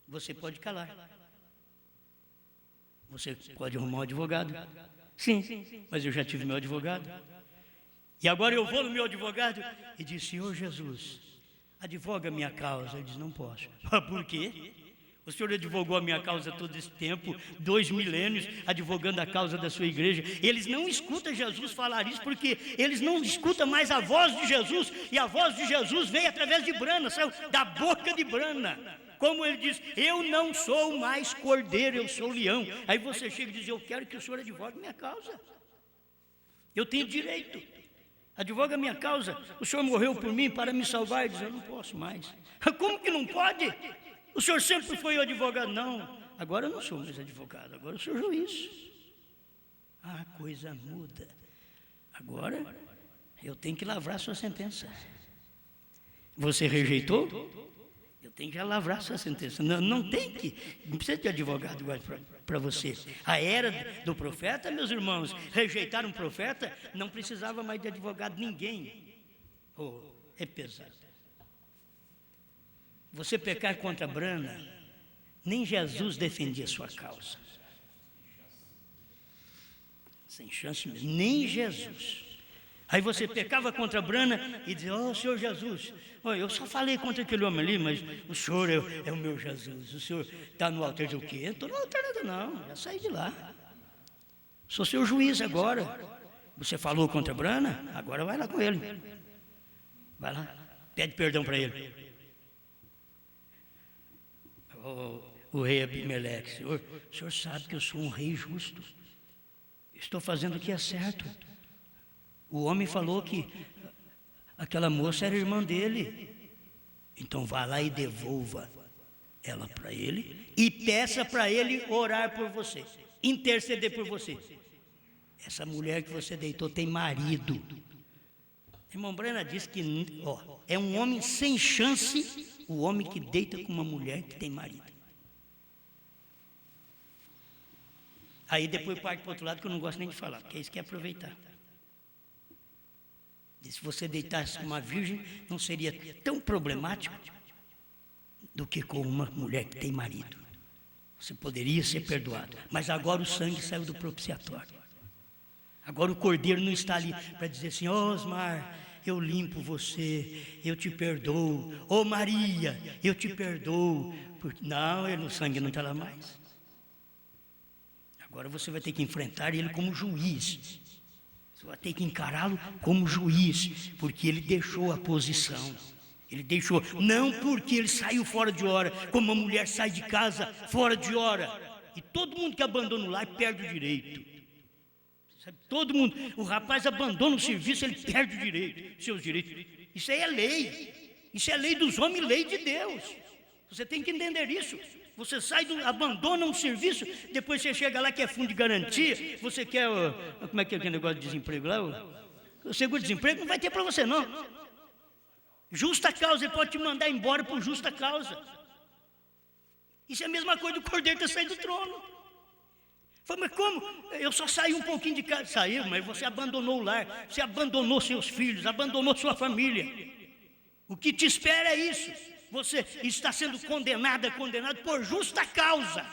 Você pode calar. Você pode arrumar um advogado. Sim, mas eu já tive meu advogado. E agora eu vou no meu advogado e disse: Senhor Jesus, advoga a minha causa. Ele diz: não posso. Por quê? O senhor advogou a minha causa todo esse tempo, 2 milênios, advogando a causa da sua igreja. Eles não escutam Jesus falar isso, porque eles não escutam mais a voz de Jesus. E a voz de Jesus veio através de Brana, saiu da boca de Brana. Como ele diz: eu não sou mais cordeiro, eu sou leão. Aí você chega e diz: eu quero que o senhor advogue a minha causa. Eu tenho direito. Advoga a minha causa. O senhor morreu por mim para me salvar. Ele diz: eu não posso mais. Como que não pode? O senhor sempre foi o advogado. Não, agora eu não sou mais advogado, agora eu sou juiz. A coisa muda. Agora eu tenho que lavrar sua sentença. Você rejeitou? Eu tenho que já lavrar sua sentença. Não precisa de advogado igual para você. A era do profeta, meus irmãos, rejeitaram um profeta, não precisava mais de advogado ninguém. É pesado. Você pecar contra Brana, nem Jesus defendia sua causa. Sem chance mesmo, nem Jesus. Aí você pecava contra Brana e dizia: oh, Senhor Jesus, eu só falei contra aquele homem ali, mas o Senhor é o meu Jesus. O Senhor está no altar do quê? Eu estou no altar nada não, já saí de lá. Sou seu juiz agora. Você falou contra Brana? Agora vai lá com ele. Vai lá, pede perdão para ele. O rei Abimeleque: o senhor sabe que eu sou um rei justo. Estou fazendo o que é certo. O homem falou que aquela moça era irmã dele. Então vá lá e devolva ela para ele e peça para ele orar por você, interceder por você. Essa mulher que você deitou tem marido. Irmão Brana diz que é um homem sem chance o homem que deita com uma mulher que tem marido. Aí depois parte para o outro lado, que eu não gosto nem de falar, porque é isso que é aproveitar. E se você deitasse com uma virgem, não seria tão problemático do que com uma mulher que tem marido. Você poderia ser perdoado. Mas agora o sangue saiu do propiciatório. Agora o cordeiro não está ali para dizer assim: ó Osmar, eu limpo você, eu te perdoo. Ô Maria, eu te perdoo. Não, o sangue não está lá mais. Agora você vai ter que enfrentar ele como juiz. Você vai ter que encará-lo como juiz, porque ele deixou a posição. Ele deixou, não porque ele saiu fora de hora, como uma mulher sai de casa fora de hora. E todo mundo que abandona o lar perde o direito. Sabe, todo mundo, o rapaz abandona o serviço, ele perde o direito, seus direitos. Isso aí é lei. Isso é lei dos homens, lei de Deus. Você tem que entender isso. Você abandona um serviço, depois você chega lá que é fundo de garantia, você quer, como é que é aquele negócio de desemprego lá? O seguro-desemprego não vai ter para você não. Justa causa, ele pode te mandar embora por justa causa. Isso é a mesma coisa do cordeiro ter saído do trono. Falei: mas como? Eu só saí um pouquinho de casa. Saiu, mas você abandonou o lar, você abandonou seus filhos, abandonou sua família. O que te espera é isso. Você está sendo condenado por justa causa.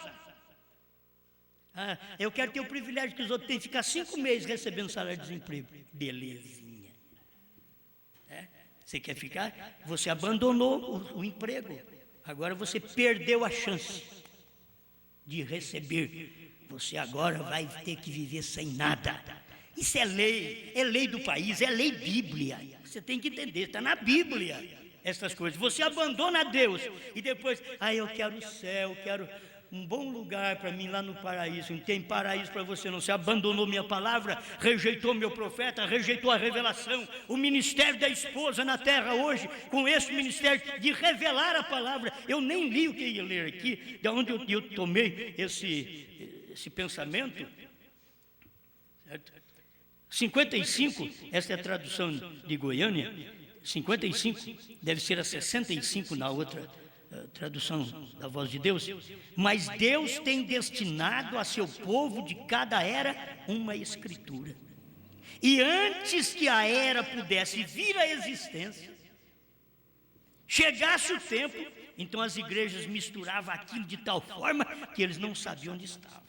Eu quero ter o privilégio que os outros têm de ficar 5 meses recebendo salário de desemprego. Belezinha. Você quer ficar? Você abandonou o emprego. Agora você perdeu a chance de receber. Você agora vai ter que viver sem nada. Isso é lei do país, é lei bíblia. Você tem que entender, está na Bíblia essas coisas. Você abandona Deus e depois, eu quero o céu, quero um bom lugar para mim lá no paraíso. Não tem paraíso para você não. Você abandonou minha palavra, rejeitou meu profeta, rejeitou a revelação. O ministério da esposa na terra hoje, com esse ministério de revelar a palavra. Eu nem li o que ia ler aqui, de onde eu tomei esse pensamento, certo? 55, essa é a tradução de Goiânia. 55, deve ser a 65 na outra tradução da Voz de Deus. Mas Deus tem destinado a seu povo de cada era uma escritura. E antes que a era pudesse vir à existência, chegasse o tempo, então as igrejas misturavam aquilo de tal forma que eles não sabiam onde estavam.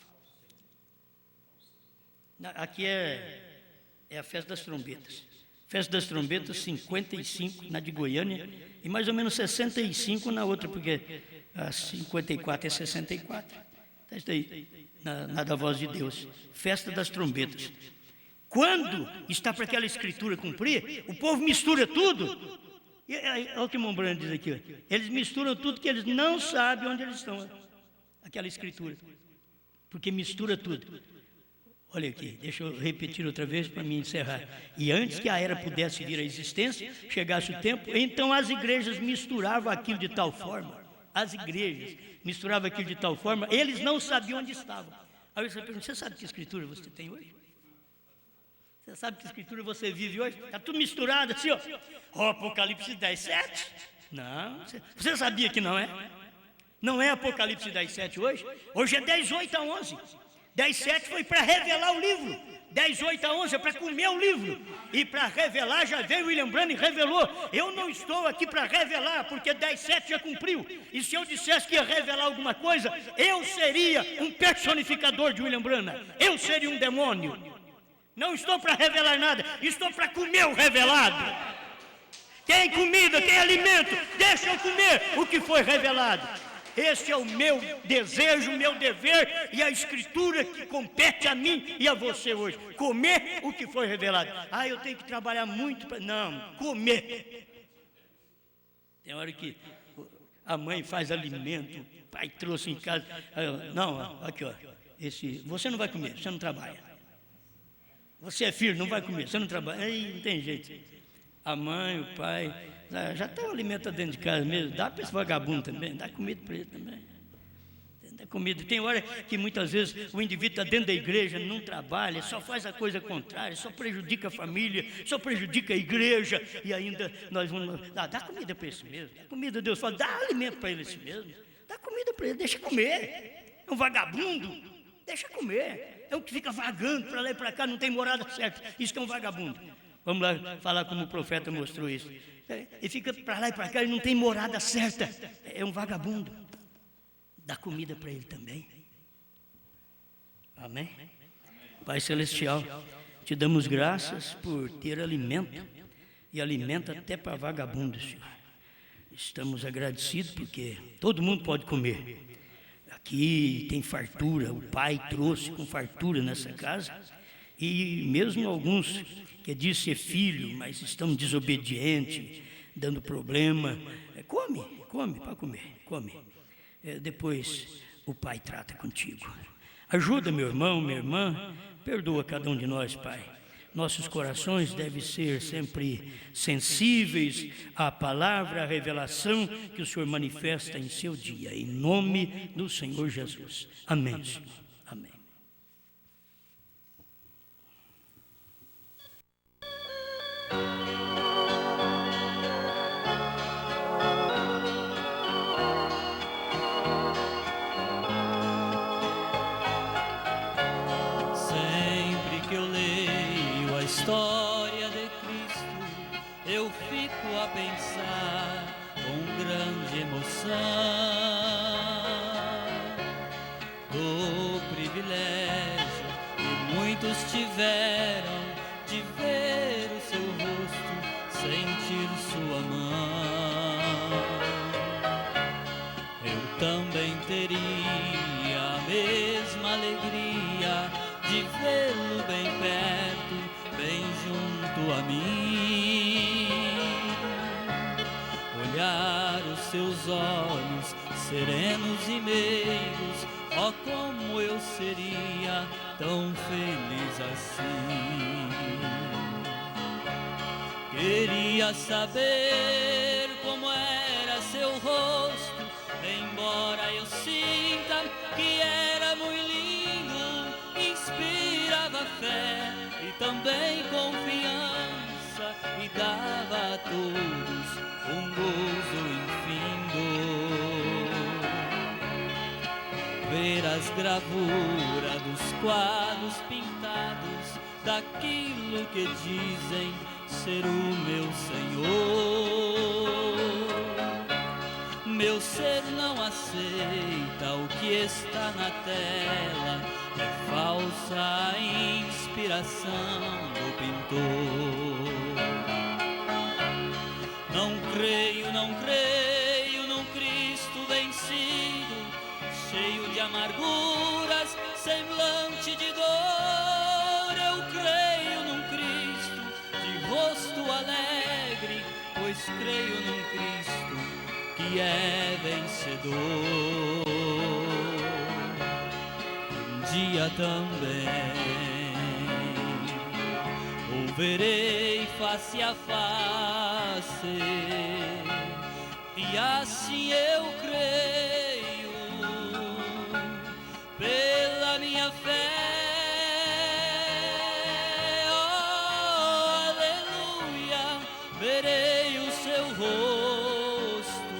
Aqui é a festa das trombetas. Festa das trombetas, 55 na de Goiânia e mais ou menos 65 na outra, porque a 54 é 64. Está aí, na da Voz de Deus. Festa das trombetas. Quando está para aquela escritura cumprir, o povo mistura tudo. Olha o que Mombrando diz aqui. Eles misturam tudo que eles não sabem onde eles estão. Aquela escritura. Porque mistura tudo. Olha aqui, deixa eu repetir outra vez para me encerrar. E antes que a era pudesse vir à existência, chegasse o tempo, então as igrejas misturavam aquilo de tal forma. As igrejas misturavam aquilo de tal forma, eles não sabiam onde estavam. Aí você pergunta, você sabe que escritura você tem hoje? Você sabe que escritura você vive hoje? Está tudo misturado assim, ó. Apocalipse 10, 7. Não, você sabia que não é? Não é Apocalipse 10, 7 hoje? Hoje é 10, 8 a 11. 10, 7 foi para revelar o livro. 10, 8 a 11 é para comer o livro. E para revelar, já veio William Branham e revelou. Eu não estou aqui para revelar, porque 10, 7 já cumpriu. E se eu dissesse que ia revelar alguma coisa, eu seria um personificador de William Branham. Eu seria um demônio. Não estou para revelar nada, estou para comer o revelado. Tem comida, tem alimento, deixa eu comer o que foi revelado. Esse é o meu desejo, o meu dever e a escritura que compete a mim e a você hoje. Comer o que foi revelado. Eu tenho que trabalhar muito para... Não, comer. Tem hora que a mãe faz alimento, o pai trouxe em casa. Não, aqui ó, você não vai comer, você não trabalha. Você é filho, não vai comer, você não trabalha. Aí não tem jeito. A mãe, o pai... Já está o alimento dentro de casa mesmo, dá para esse vagabundo também, dá comida para ele também. Dá comida. Tem hora que muitas vezes o indivíduo está dentro da igreja, não trabalha, só faz a coisa contrária, só prejudica a família, só prejudica a igreja, e ainda nós vamos... Dá comida para esse mesmo, dá comida, Deus fala, dá alimento para ele esse mesmo, dá comida para ele, deixa comer. É um vagabundo, deixa comer. É um que fica vagando para lá e para cá, não tem morada certa, isso que é um vagabundo. Vamos lá falar como o profeta mostrou isso. E fica para lá e para cá, ele não tem morada certa. É um vagabundo. Dá comida para ele também. Amém? Pai Celestial, te damos graças por ter alimento. E alimento até para vagabundos, Senhor. Estamos agradecidos porque todo mundo pode comer. Aqui tem fartura. O Pai trouxe com fartura nessa casa. E mesmo alguns que diz ser filho, mas estão desobedientes, dando problema, come para comer, come. Depois o Pai trata contigo. Ajuda meu irmão, minha irmã, perdoa cada um de nós, Pai. Nossos corações devem ser sempre sensíveis à palavra, à revelação que o Senhor manifesta em seu dia, em nome do Senhor Jesus. Amém, Senhor. Amém. Sempre que eu leio a história de Cristo, eu fico a pensar com grande emoção do privilégio que muitos tiveram de ver o seu rosto, sentir sua mão. Eu também teria a mesma alegria de vê-lo bem perto junto a mim, olhar os seus olhos serenos e meigos, ó, como eu seria tão feliz assim. Queria saber como era seu rosto, embora eu sinta que era muito lindo, inspirava fé e também confiança, e dava a todos um gozo infindo. Ver as gravuras dos quadros pintados daquilo que dizem ser o meu Senhor. Meu ser não aceita o que está na tela, é falsa a inspiração do pintor. Não creio num Cristo vencido, cheio de amarguras, semblante de dor. Eu creio num Cristo de rosto alegre, pois creio num Cristo que é vencedor. Um dia também o verei face a face, e assim eu creio pela minha fé. Oh, aleluia, verei o seu rosto,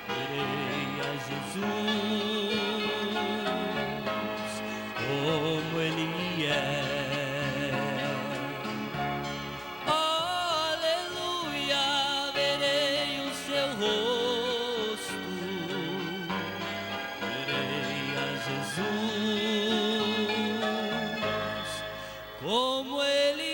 verei a Jesus como Ele é. Oh, aleluia, verei o seu rosto, verei a Jesus como Ele é.